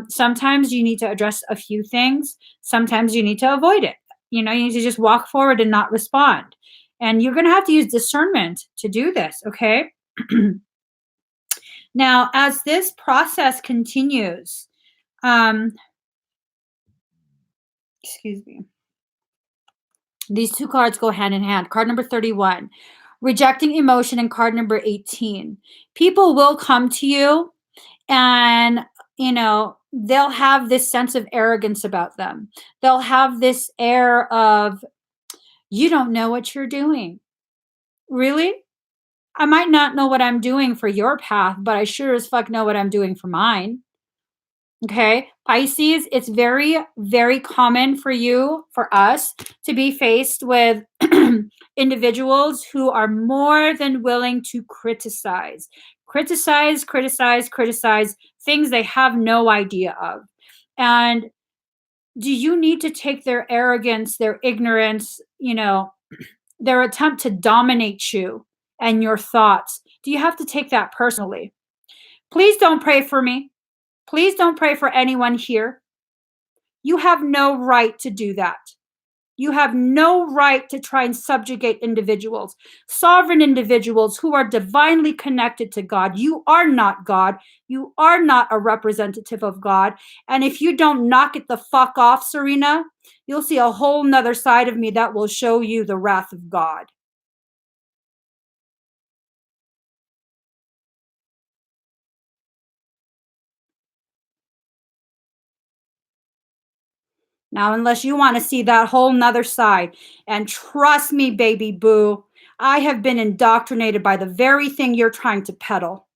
Sometimes you need to address a few things. Sometimes you need to avoid it. You need to just walk forward and not respond. And you're going to have to use discernment to do this, okay? Now, as this process continues, excuse me, these two cards go hand in hand. Card number 31, rejecting emotion, and card number 18. People will come to you and, they'll have this sense of arrogance about them. They'll have this air of, you don't know what you're doing. Really? I might not know what I'm doing for your path, but I sure as fuck know what I'm doing for mine. Okay, Pisces, it's very, very common for us, to be faced with individuals who are more than willing to criticize things they have no idea of. And do you need to take their arrogance, their ignorance, their attempt to dominate you and your thoughts? Do you have to take that personally? Please don't pray for me. Please don't pray for anyone here. You have no right to do that. You have no right to try and subjugate individuals, sovereign individuals who are divinely connected to God. You are not God. You are not a representative of God. And if you don't knock it the fuck off, Serena, you'll see a whole nother side of me that will show you the wrath of God. Now, unless you want to see that whole nother side, and trust me, baby boo, I have been indoctrinated by the very thing you're trying to peddle.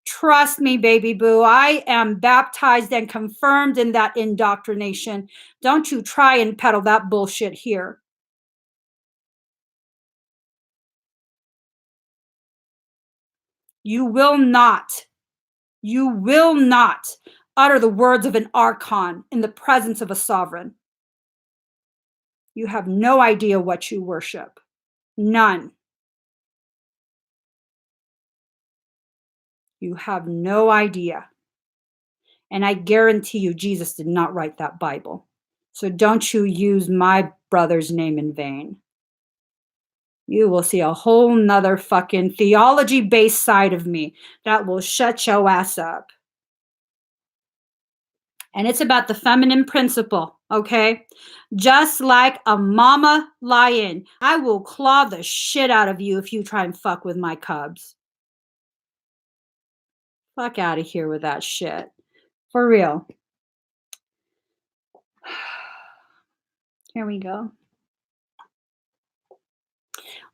Trust me, baby boo, I am baptized and confirmed in that indoctrination. Don't you try and peddle that bullshit here. You will not, you will not utter the words of an archon in the presence of a sovereign. You have no idea what you worship. None. You have no idea. And I guarantee you, Jesus did not write that Bible. So don't you use my brother's name in vain. You will see a whole nother fucking theology based side of me that will shut your ass up. And it's about the feminine principle, okay? Just like a mama lion, I will claw the shit out of you if you try and fuck with my cubs. Fuck out of here with that shit. For real. Here we go.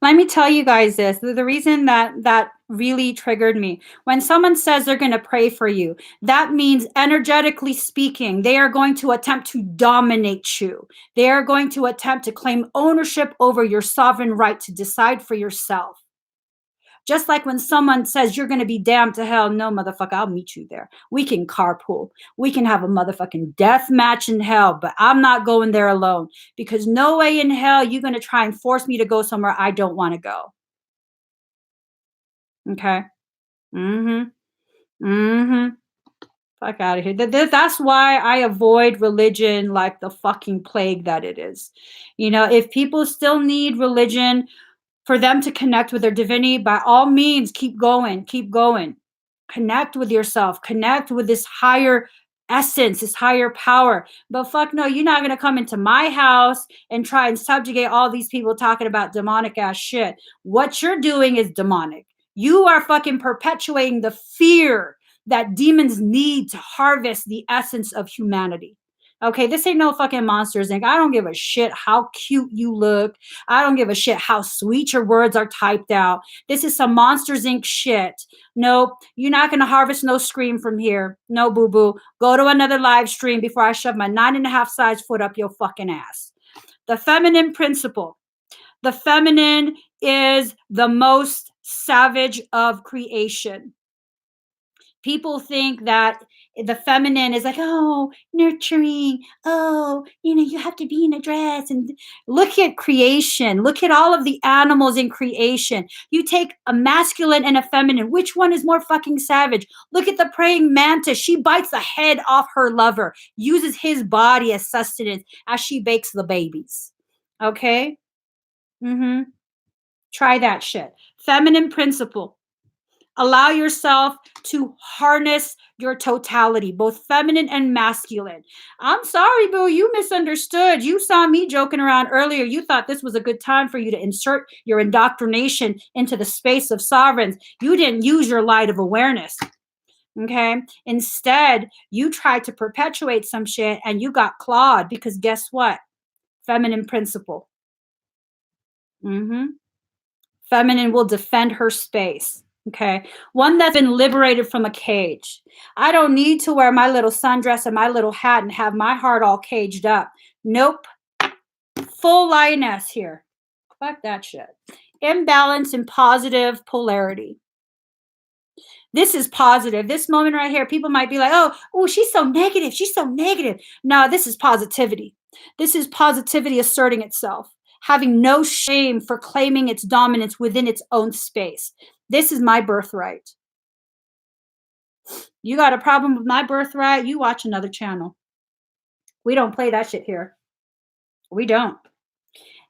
Let me tell you guys this. The reason that really triggered me. When someone says they're going to pray for you, that means energetically speaking, they are going to attempt to dominate you. They are going to attempt to claim ownership over your sovereign right to decide for yourself. Just like when someone says you're going to be damned to hell, no, motherfucker, I'll meet you there. We can carpool. We can have a motherfucking death match in hell, but I'm not going there alone because no way in hell you're going to try and force me to go somewhere I don't want to go. Okay? Mm-hmm. Mm-hmm. Fuck out of here. That's why I avoid religion like the fucking plague that it is. If people still need religion for them to connect with their divinity, by all means, keep going, keep going. Connect with yourself, connect with this higher essence, this higher power. But fuck no, you're not gonna come into my house and try and subjugate all these people talking about demonic ass shit. What you're doing is demonic. You are fucking perpetuating the fear that demons need to harvest the essence of humanity. Okay, this ain't no fucking Monsters Inc. I don't give a shit how cute you look. I don't give a shit how sweet your words are typed out. This is some Monsters Inc. shit. Nope, you're not going to harvest no scream from here. No, boo boo. Go to another live stream before I shove my 9.5 size foot up your fucking ass. The feminine principle. The feminine is the most savage of creation. People think that the feminine is like, oh, nurturing. Oh, you have to be in a dress. And look at creation. Look at all of the animals in creation. You take a masculine and a feminine. Which one is more fucking savage? Look at the praying mantis. She bites the head off her lover, uses his body as sustenance as she bakes the babies. Okay? Mm-hmm. Try that shit. Feminine principle. Allow yourself to harness your totality, both feminine and masculine. I'm sorry, boo, you misunderstood. You saw me joking around earlier. You thought this was a good time for you to insert your indoctrination into the space of sovereigns. You didn't use your light of awareness. Okay. Instead, you tried to perpetuate some shit and you got clawed because guess what? Feminine principle. Mm-hmm. Feminine will defend her space. Okay. One that's been liberated from a cage. I don't need to wear my little sundress and my little hat and have my heart all caged up. Nope. Full lioness here. Fuck that shit. Imbalance in positive polarity. This is positive. This moment right here, people might be like, oh, she's so negative. She's so negative. No, this is positivity. This is positivity asserting itself, having no shame for claiming its dominance within its own space. This is my birthright. You got a problem with my birthright? You watch another channel. We don't play that shit here. We don't.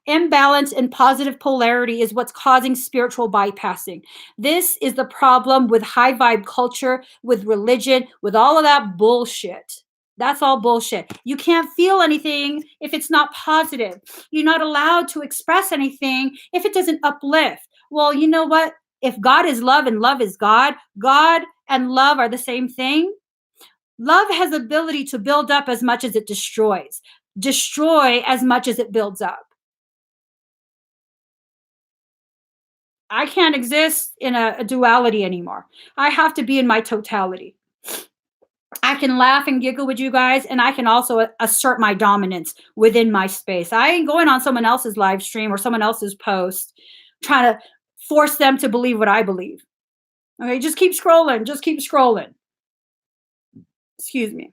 Imbalance in positive polarity is what's causing spiritual bypassing. This is the problem with high vibe culture, with religion, with all of that bullshit. That's all bullshit. You can't feel anything if it's not positive. You're not allowed to express anything if it doesn't uplift. Well, you know what? If God is love and love is God, God and love are the same thing. Love has the ability to build up as much as it destroys, destroy as much as it builds up. I can't exist in a duality anymore. I have to be in my totality. I can laugh and giggle with you guys, and I can also assert my dominance within my space. I ain't going on someone else's live stream or someone else's post trying to force them to believe what I believe. Okay, just keep scrolling. Just keep scrolling. Excuse me.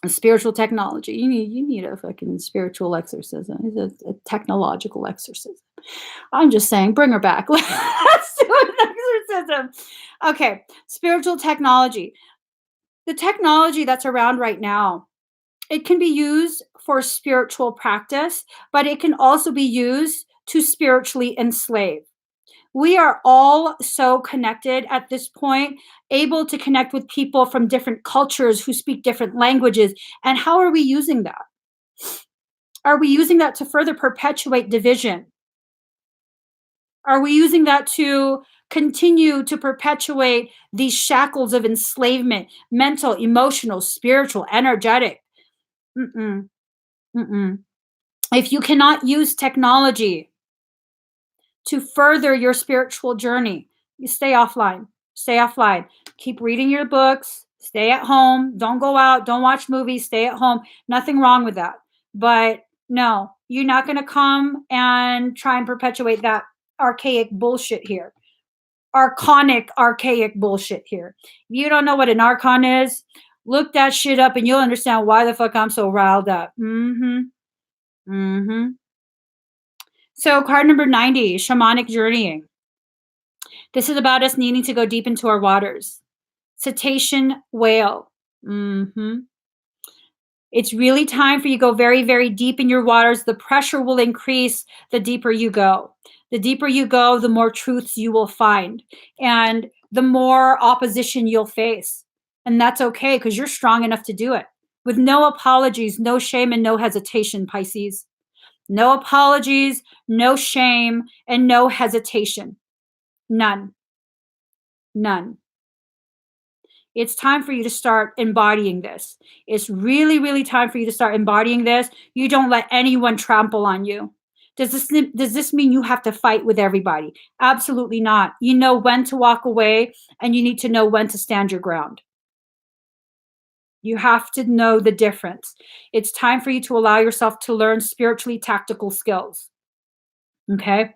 Spiritual technology. You need a fucking spiritual exorcism. It's a technological exorcism. I'm just saying, bring her back. Let's do an exorcism. Okay, spiritual technology. The technology that's around right now, it can be used for spiritual practice, but it can also be used to spiritually enslave. We are all so connected at this point, able to connect with people from different cultures who speak different languages. And how are we using that? Are we using that to further perpetuate division? Are we using that to continue to perpetuate these shackles of enslavement, mental, emotional, spiritual, energetic? Mm-mm. Mm-mm. If you cannot use technology to further your spiritual journey, you stay offline. Stay offline. Keep reading your books. Stay at home. Don't go out. Don't watch movies. Stay at home. Nothing wrong with that. But no, you're not going to come and try and perpetuate that archaic bullshit here. Archaic bullshit here. If you don't know what an archon is, look that shit up and you'll understand why the fuck I'm so riled up. So card number 90, Shamanic Journeying. This is about us needing to go deep into our waters. Cetacean whale. It's really time for you to go very, very deep in your waters. The pressure will increase the deeper you go. The deeper you go, the more truths you will find. And the more opposition you'll face. And that's okay because you're strong enough to do it. With no apologies, no shame, and no hesitation, Pisces. No apologies, no shame, and no hesitation. None. None. It's time for you to start embodying this. It's really, really time for you to start embodying this. You don't let anyone trample on you. Does this mean you have to fight with everybody? Absolutely not. You know when to walk away, and you need to know when to stand your ground. You have to know the difference. It's time for you to allow yourself to learn spiritually tactical skills. Okay?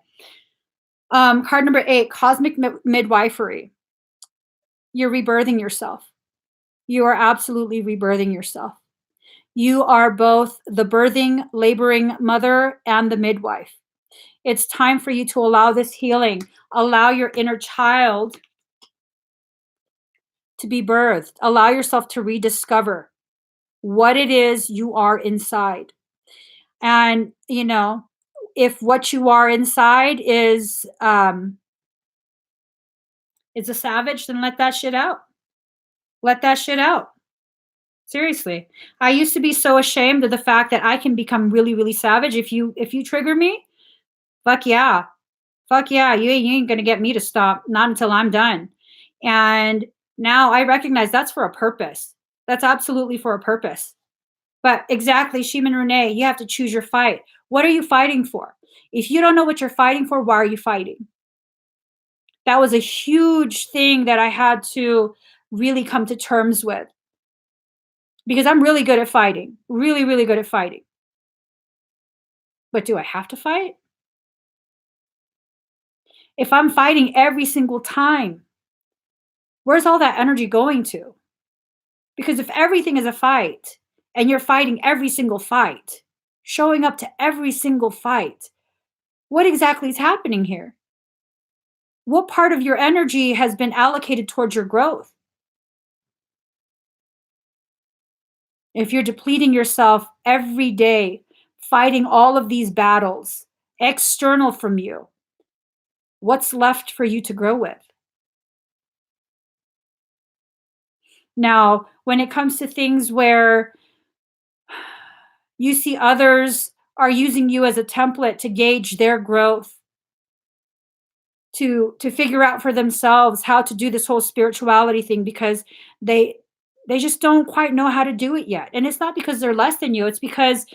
Card number 8, cosmic midwifery. You're rebirthing yourself. You are absolutely rebirthing yourself. You are both the birthing, laboring mother and the midwife. It's time for you to allow this healing. Allow your inner child to be birthed. Allow yourself to rediscover what it is you are inside. And, you know, if what you are inside is a savage, then let that shit out. Let that shit out. Seriously. I used to be so ashamed of the fact that I can become really, really savage. If you trigger me, fuck yeah. Fuck yeah. You ain't gonna get me to stop. Not until I'm done. And now I recognize that's for a purpose. That's absolutely for a purpose. But exactly, Shaman Renee, you have to choose your fight. What are you fighting for? If you don't know what you're fighting for, why are you fighting? That was a huge thing that I had to really come to terms with, because I'm really good at fighting, really, really good at fighting. But do I have to fight? If I'm fighting every single time, where's all that energy going to? Because if everything is a fight and you're fighting every single fight, showing up to every single fight, what exactly is happening here? What part of your energy has been allocated towards your growth? If you're depleting yourself every day, fighting all of these battles external from you, what's left for you to grow with? Now, when it comes to things where you see others are using you as a template to gauge their growth, to figure out for themselves how to do this whole spirituality thing, because they just don't quite know how to do it yet. And it's not because they're less than you, it's because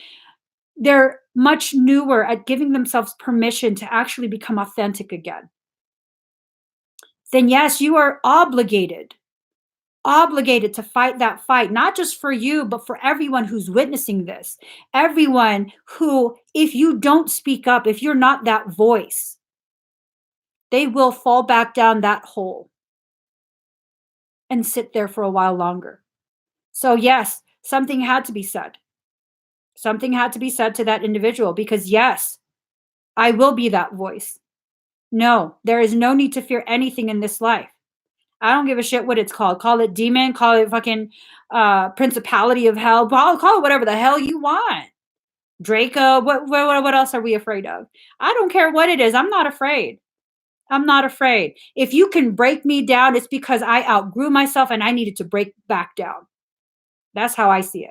they're much newer at giving themselves permission to actually become authentic again. Then yes, you are obligated to fight that fight, not just for you, but for everyone who's witnessing this. Everyone who, if you don't speak up, if you're not that voice, they will fall back down that hole and sit there for a while longer. So, yes, something had to be said. Something had to be said to that individual, because, yes, I will be that voice. No, there is no need to fear anything in this life. I don't give a shit what it's called. Call it demon, call it fucking principality of hell, call it whatever the hell you want. Draco, what else are we afraid of? I don't care what it is. I'm not afraid. I'm not afraid. If you can break me down, it's because I outgrew myself and I needed to break back down. That's how I see it.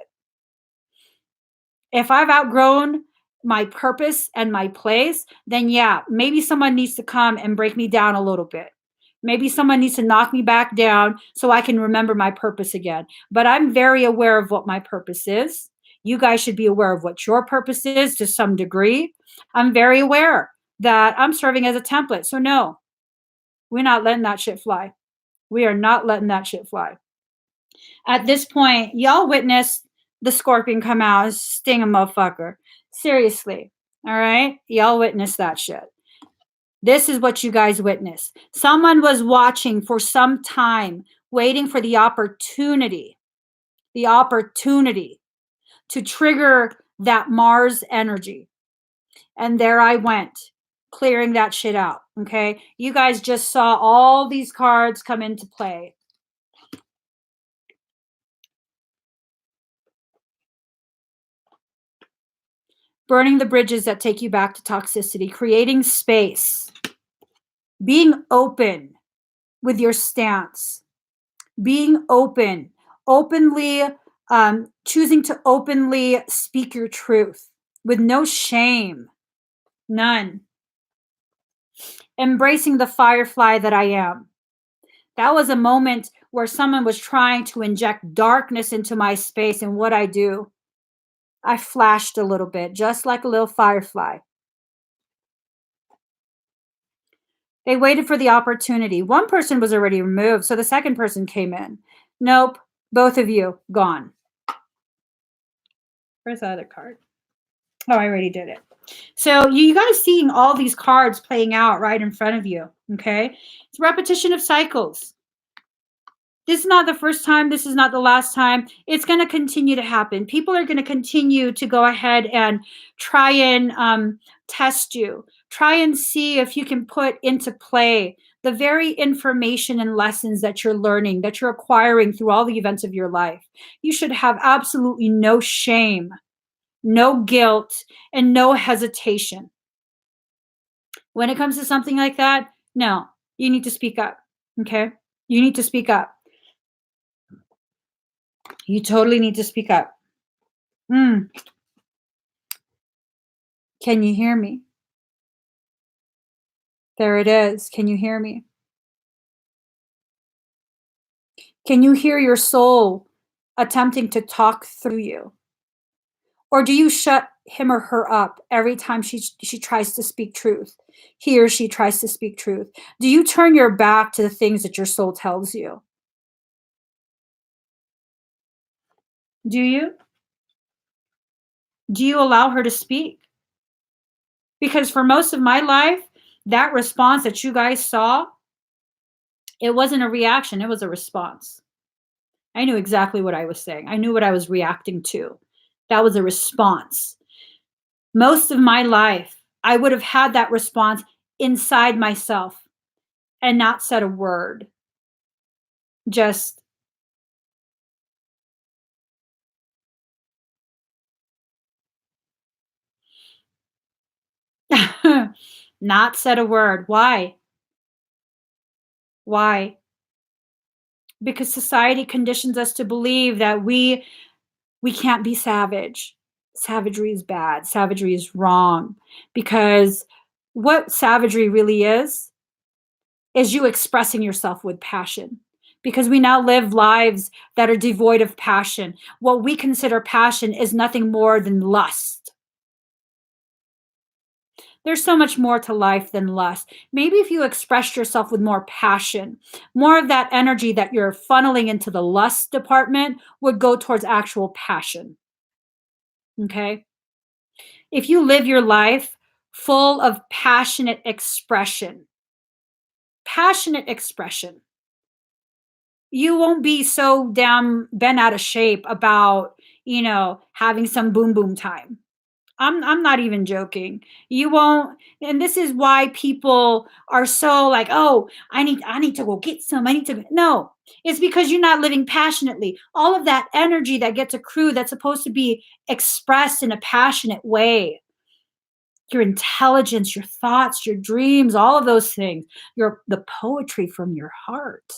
If I've outgrown my purpose and my place, then yeah, maybe someone needs to come and break me down a little bit. Maybe someone needs to knock me back down so I can remember my purpose again. But I'm very aware of what my purpose is. You guys should be aware of what your purpose is to some degree. I'm very aware that I'm serving as a template. So no, we're not letting that shit fly. We are not letting that shit fly. At this point, y'all witnessed the scorpion come out and sting a motherfucker. Seriously. All right? Y'all witnessed that shit. This is what you guys witnessed. Someone was watching for some time, waiting for the opportunity to trigger that Mars energy. And there I went, clearing that shit out. Okay? You guys just saw all these cards come into play. Burning the bridges that take you back to toxicity, creating space, being open with your stance, being openly choosing to openly speak your truth with no shame, none. Embracing the firefly that I am. That was a moment where someone was trying to inject darkness into my space, and what I do, I flashed a little bit, just like a little firefly. They waited for the opportunity. One person was already removed, so the second person came in. Nope, both of you gone. Where's the other card? Oh, I already did it. So you guys seeing all these cards playing out right in front of you, okay? It's repetition of cycles. This is not the first time. This is not the last time. It's going to continue to happen. People are going to continue to go ahead and try and test you. Try and see if you can put into play the very information and lessons that you're learning, that you're acquiring through all the events of your life. You should have absolutely no shame, no guilt, and no hesitation. When it comes to something like that, no, you need to speak up, okay? You need to speak up. You totally need to speak up. Can you hear me? There it is. Can you hear me? Can you hear your soul attempting to talk through you? Or do you shut him or her up every time she tries to speak truth? he or she tries to speak truth? Do you turn your back to the things that your soul tells you? Do you? Do you allow her to speak? Because for most of my life, that response that you guys saw, it wasn't a reaction, it was a response. I knew exactly what I was saying. I knew what I was reacting to. That was a response. Most of my life, I would have had that response inside myself and not said a word. Just not said a word. Why? Why? Because society conditions us to believe that we can't be savage. Savagery is bad. Savagery is wrong. Because what savagery really is you expressing yourself with passion. Because we now live lives that are devoid of passion. What we consider passion is nothing more than lust. There's so much more to life than lust. Maybe if you expressed yourself with more passion, more of that energy that you're funneling into the lust department would go towards actual passion. Okay? If you live your life full of passionate expression, you won't be so damn bent out of shape about, having some boom boom time. I'm not even joking. You won't, and this is why people are so like, "Oh, I need to go get some. I need to." No, it's because you're not living passionately. All of that energy that gets accrued that's supposed to be expressed in a passionate way. Your intelligence, your thoughts, your dreams, all of those things, the poetry from your heart.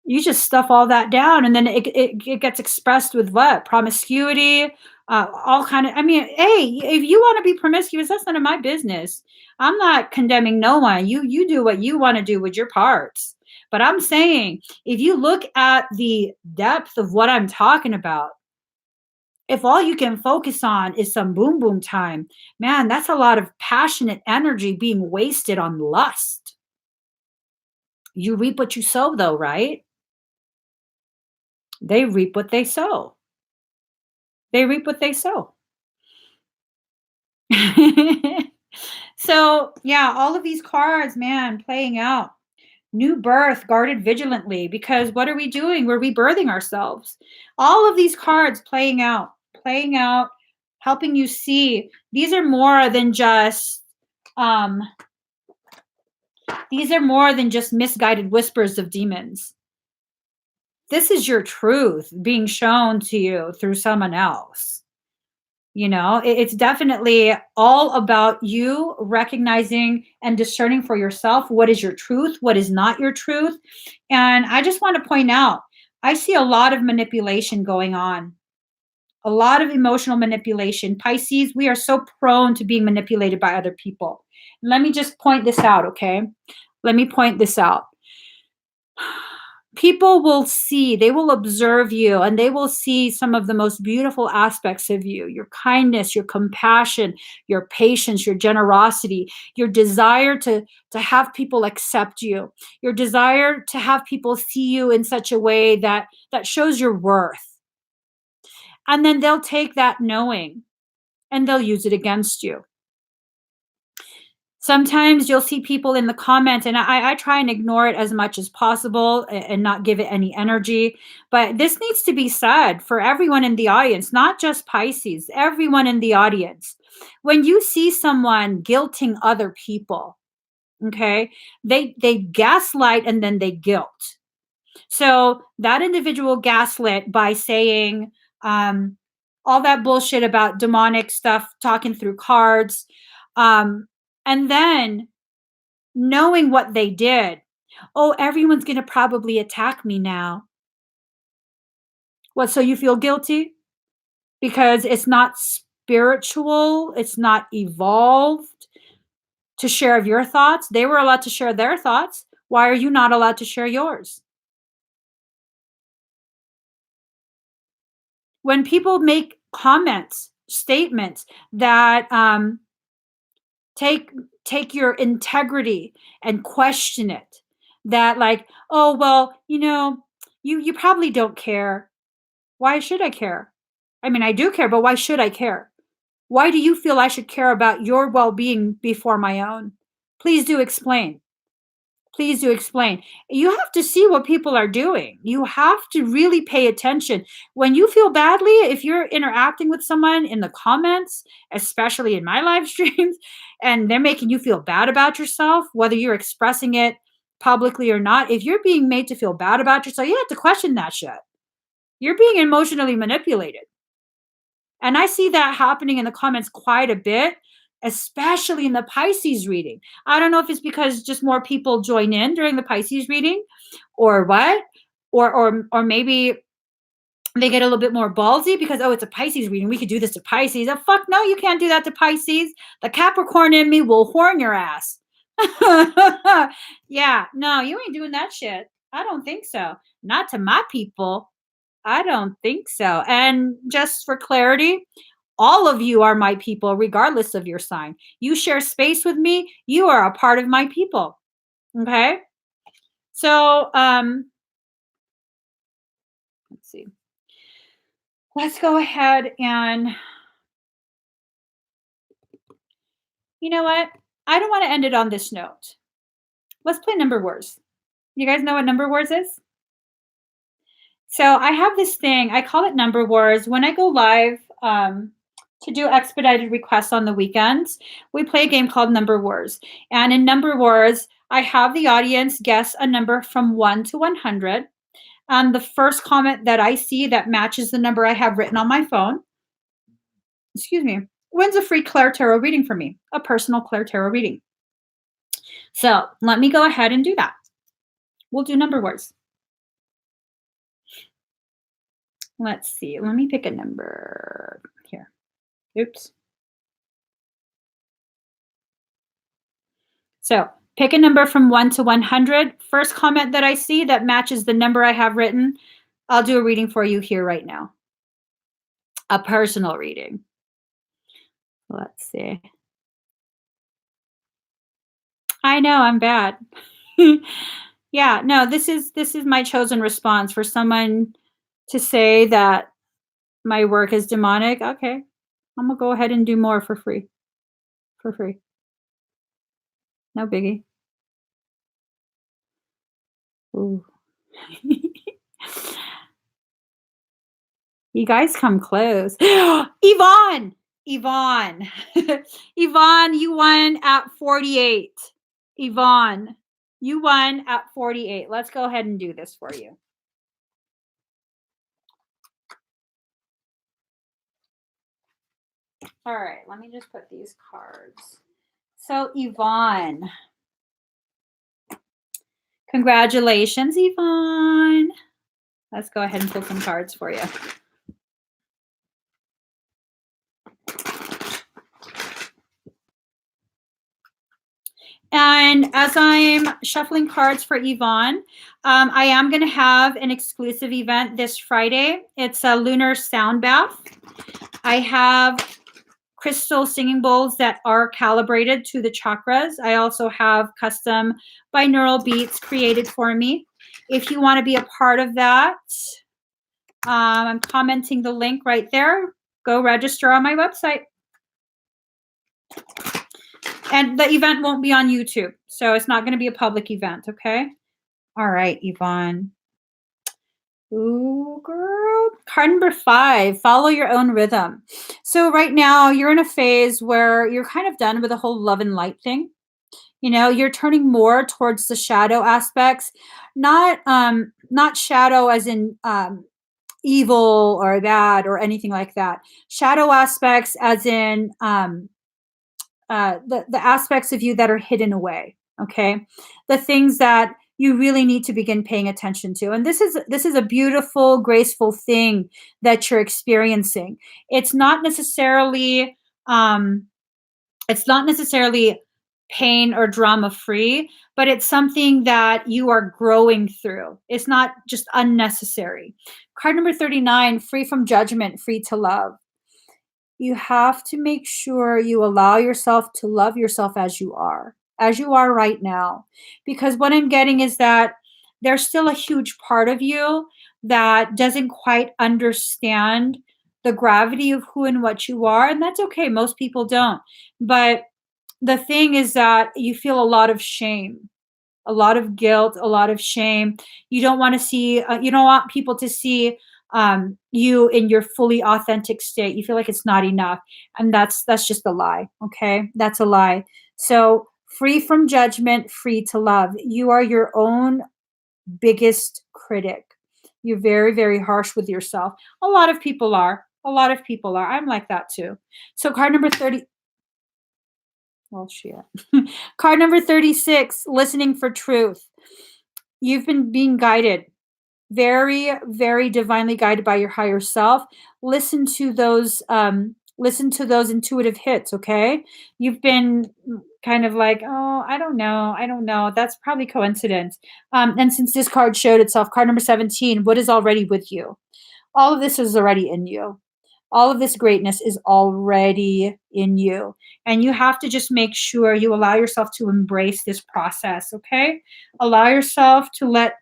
You just stuff all that down, and then it gets expressed with what? Promiscuity, all kind of. I mean, hey, if you want to be promiscuous, that's none of my business. I'm not condemning no one. You do what you want to do with your parts. But I'm saying, if you look at the depth of what I'm talking about, if all you can focus on is some boom boom time, man, that's a lot of passionate energy being wasted on lust. You reap what you sow, though, right? They reap what they sow. They reap what they sow. So, yeah, all of these cards, man, playing out. New birth, guarded vigilantly, because what are we doing? We're rebirthing ourselves. All of these cards playing out, helping you see these are more than just um these are more than just misguided whispers of demons. This is your truth being shown to you through someone else. It's definitely all about you recognizing and discerning for yourself what is your truth, what is not your truth. And I just want to point out, I see a lot of manipulation going on, a lot of emotional manipulation. Pisces, we are so prone to being manipulated by other people. Let me just point this out, okay? Let me point this out. People will see, they will observe you, and they will see some of the most beautiful aspects of you: your kindness, your compassion, your patience, your generosity, your desire to have people accept you, your desire to have people see you in such a way that shows your worth. And then they'll take that knowing and they'll use it against you. Sometimes you'll see people in the comments, and I try and ignore it as much as possible and not give it any energy. But this needs to be said for everyone in the audience, not just Pisces, everyone in the audience. When you see someone guilting other people, okay, they gaslight and then they guilt. So that individual gaslit by saying all that bullshit about demonic stuff, talking through cards. And then knowing what they did. Oh, everyone's going to probably attack me now. What, so you feel guilty? Because it's not spiritual, it's not evolved to share of your thoughts. They were allowed to share their thoughts. Why are you not allowed to share yours? When people make comments, statements that take your integrity and question it. That like, oh well, you probably don't care. Why should I care? I mean, I do care, but why should I care? Why do you feel I should care about your well-being before my own? Please do explain. Please do explain. You have to see what people are doing. You have to really pay attention. When you feel badly, if you're interacting with someone in the comments, especially in my live streams, and they're making you feel bad about yourself, whether you're expressing it publicly or not, if you're being made to feel bad about yourself, you have to question that shit. You're being emotionally manipulated. And I see that happening in the comments quite a bit, especially in the Pisces reading. I don't know if it's because just more people join in during the Pisces reading or what, or maybe they get a little bit more ballsy because, oh, it's a Pisces reading. We could do this to Pisces. Oh, fuck no, you can't do that to Pisces. The Capricorn in me will horn your ass. Yeah, no, you ain't doing that shit. I don't think so. Not to my people. I don't think so. And just for clarity, all of you are my people, regardless of your sign. You share space with me. You are a part of my people. Okay. So, let's see. Let's go ahead and, you know what? I don't want to end it on this note. Let's play number words. You guys know what number words is? So I have this thing, I call it number wars. When I go live to do expedited requests on the weekends, we play a game called Number Wars. And in Number Wars, I have the audience guess a number from 1 to 100. The first comment that I see that matches the number I have written on my phone, excuse me, wins a free ClairTarot reading from me, a personal ClairTarot reading. So let me go ahead and do that. We'll do Number Wars. Let's see. Let me pick a number here. Oops. So pick a number from 1 to 100. First comment that I see that matches the number I have written, I'll do a reading for you here right now. A personal reading. Let's see. I know I'm bad. Yeah, no, this is my chosen response for someone to say that my work is demonic. Okay. I'm gonna go ahead and do more for free. For free. No biggie. Ooh. You guys come close. Yvonne! Yvonne. Yvonne, you won at 48. Yvonne, you won at 48. Let's go ahead and do this for you. All right, let me just put these cards. So, Yvonne. Congratulations, Yvonne. Let's go ahead and pull some cards for you. And as I'm shuffling cards for Yvonne, I am going to have an exclusive event this Friday. It's a lunar sound bath. I have crystal singing bowls that are calibrated to the chakras. I also have custom binaural beats created for me. If you want to be a part of that, I'm commenting the link right there. Go register on my website. And the event won't be on YouTube, so it's not going to be a public event, okay? All right, Yvonne. Ooh, girl. Card number 5, follow your own rhythm. So right now, you're in a phase where you're kind of done with the whole love and light thing. You know, you're turning more towards the shadow aspects, not shadow as in evil or bad or anything like that. Shadow aspects as in the aspects of you that are hidden away, okay? The things that you really need to begin paying attention to. And this is a beautiful, graceful thing that you're experiencing. It's not necessarily pain or drama free, but it's something that you are growing through. It's not just unnecessary. Card number 39, free from judgment, free to love. You have to make sure you allow yourself to love yourself as you are right now. Because what I'm getting is that there's still a huge part of you that doesn't quite understand the gravity of who and what you are. And that's okay. Most people don't. But the thing is that you feel a lot of shame, a lot of guilt, a lot of shame. You don't want to see, you don't want people to see you in your fully authentic state. You feel like it's not enough, and that's just a lie. Okay, that's a lie. So free from judgment, free to love. You are your own biggest critic. You're very, very harsh with yourself. A lot of people are. A lot of people are. I'm like that too. So card number 30. Well, shit. Card number 36, listening for truth. You've been being guided, very, very divinely guided by your higher self. Listen to those intuitive hits, okay? You've been kind of like, oh, I don't know. That's probably coincidence. And since this card showed itself, card number 17, what is already with you? All of this is already in you. All of this greatness is already in you. And you have to just make sure you allow yourself to embrace this process, okay? Allow yourself to let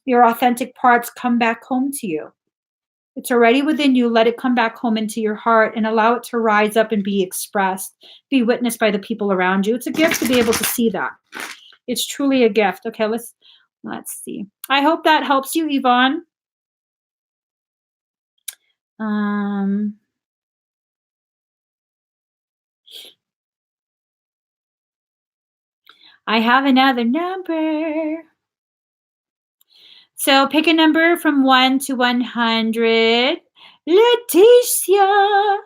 your authentic parts come back home to you. It's already within you. Let it come back home into your heart and allow it to rise up and be expressed, be witnessed by the people around you. It's a gift to be able to see that. It's truly a gift. Okay, let's see. I hope that helps you, Yvonne. I have another number. So pick a number from 1 to 100. Leticia.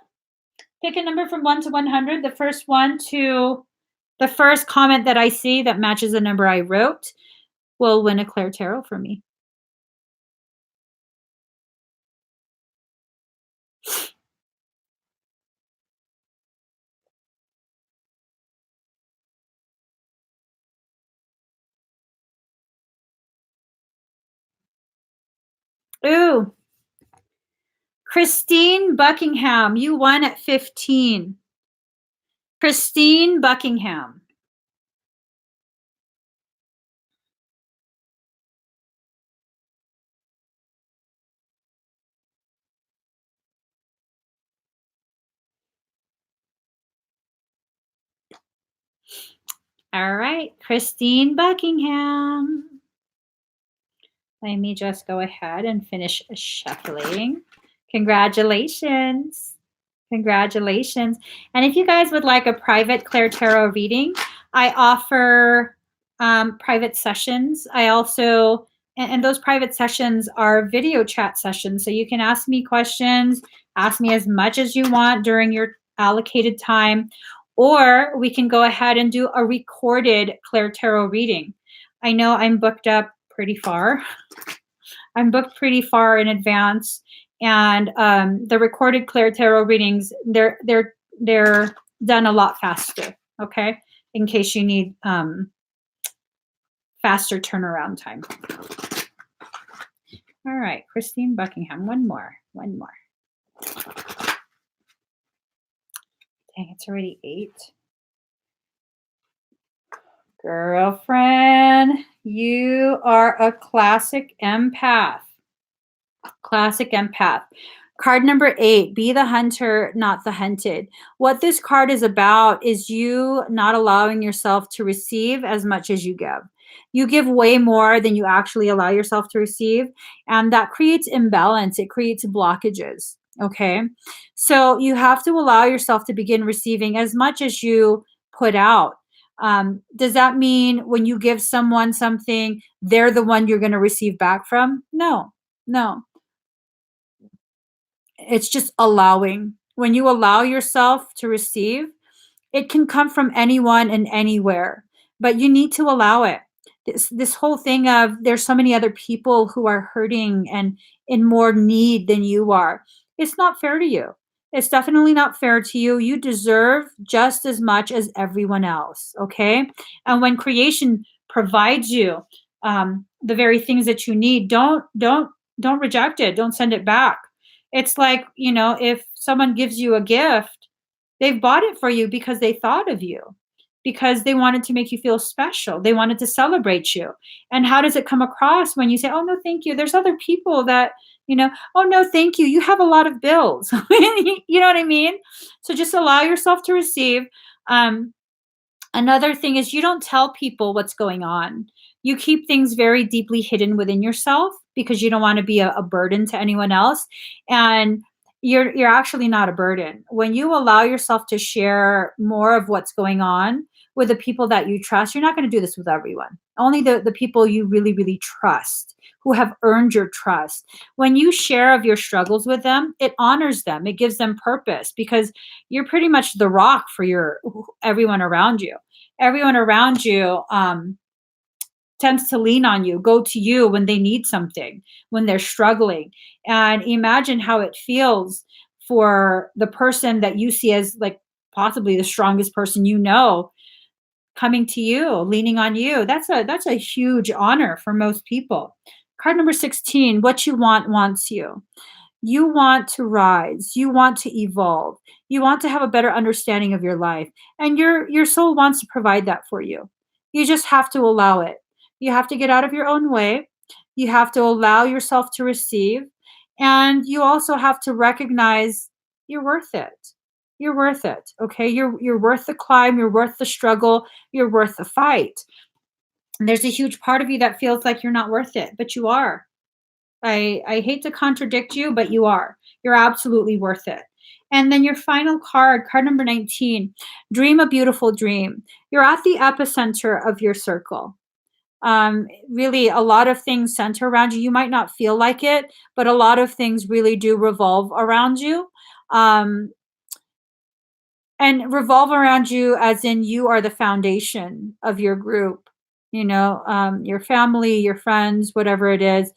Pick a number from 1 to 100. The first comment that I see that matches the number I wrote will win a ClairTarot for me. Ooh. Christine Buckingham. You won at 15. Christine Buckingham. All right, Christine Buckingham. Let me just go ahead and finish shuffling. Congratulations. Congratulations. And if you guys would like a private ClairTarot reading, I offer private sessions. I also, and those private sessions are video chat sessions. So you can ask me questions, ask me as much as you want during your allocated time, or we can go ahead and do a recorded ClairTarot reading. I know I'm booked up pretty far. I'm booked pretty far in advance, and the recorded ClairTarot readings they're done a lot faster. Okay, in case you need faster turnaround time. All right, Christine Buckingham. One more. Dang, it's already 8. Girlfriend, you are a classic empath. Classic empath. Card number 8, be the hunter, not the hunted. What this card is about is you not allowing yourself to receive as much as you give. You give way more than you actually allow yourself to receive, and that creates imbalance. It creates blockages. Okay. So you have to allow yourself to begin receiving as much as you put out. Does that mean when you give someone something, they're the one you're going to receive back from? No. It's just allowing. When you allow yourself to receive, it can come from anyone and anywhere, but you need to allow it. This whole thing of there's so many other people who are hurting and in more need than you are. It's not fair to you. It's definitely not fair to you. You deserve just as much as everyone else, okay? And when creation provides you the very things that you need, don't reject it. Don't send it back. It's like, you know, if someone gives you a gift, they've bought it for you because they thought of you, because they wanted to make you feel special. They wanted to celebrate you. And how does it come across when you say, "Oh, no, thank you. There's other people that, you know, oh, no, thank you. You have a lot of bills." You know what I mean? So just allow yourself to receive. Um, Another thing is you don't tell people what's going on. You keep things very deeply hidden within yourself because you don't want to be a burden to anyone else. And you're actually not a burden. When you allow yourself to share more of what's going on with the people that you trust, you're not going to do this with everyone. Only the people you really, really trust, who have earned your trust. When you share of your struggles with them, it honors them. It gives them purpose because you're pretty much the rock for your everyone around you. Everyone around you tends to lean on you, go to you when they need something, when they're struggling. And imagine how it feels for the person that you see as like possibly the strongest person you know coming to you, leaning on you. That's a huge honor for most people. Card number 16, what you want wants you. You want to rise, you want to evolve, you want to have a better understanding of your life, and your soul wants to provide that for you. You just have to allow it. You have to get out of your own way. You have to allow yourself to receive, and you also have to recognize you're worth it. You're worth it. Okay? You're worth the climb, you're worth the struggle, you're worth the fight. And there's a huge part of you that feels like you're not worth it, but you are. I hate to contradict you, but you are. You're absolutely worth it. And then your final card, card number 19, dream a beautiful dream. You're at the epicenter of your circle. Really, a lot of things center around you. You might not feel like it, but a lot of things really do revolve around you. Um, and revolve around you as in you are the foundation of your group, you know, your family, your friends, whatever it is.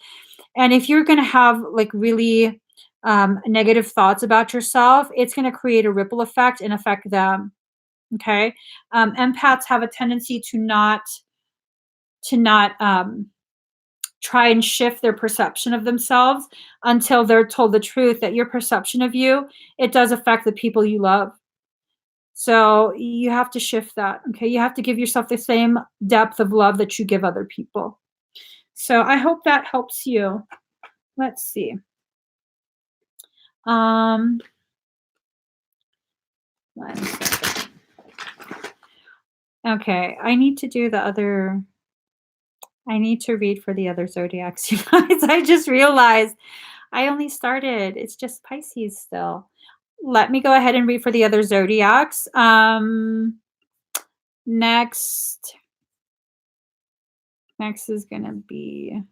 And if you're going to have like really negative thoughts about yourself, it's going to create a ripple effect and affect them. Okay. Empaths have a tendency to not try and shift their perception of themselves until they're told the truth that your perception of you, it does affect the people you love. So you have to shift that. Okay. You have to give yourself the same depth of love that you give other people. So I hope that helps you. Let's see. Um, one second. Okay, I need to do the other. I need to read for the other zodiacs, you guys. I just realized I only started. It's just Pisces still. Let me go ahead and read for the other zodiacs. Next is gonna be.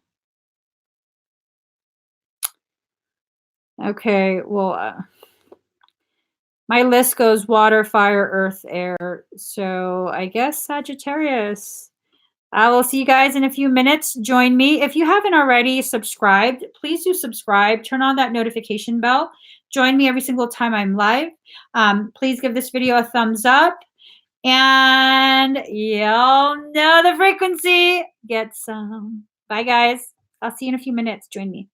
Okay, well, my list goes water, fire, earth, air. So I guess Sagittarius. I will see you guys in a few minutes. Join me. If you haven't already subscribed, please do subscribe. Turn on that notification bell. Join me every single time I'm live. Please give this video a thumbs up. And y'all know the frequency. Get some. Bye, guys. I'll see you in a few minutes. Join me.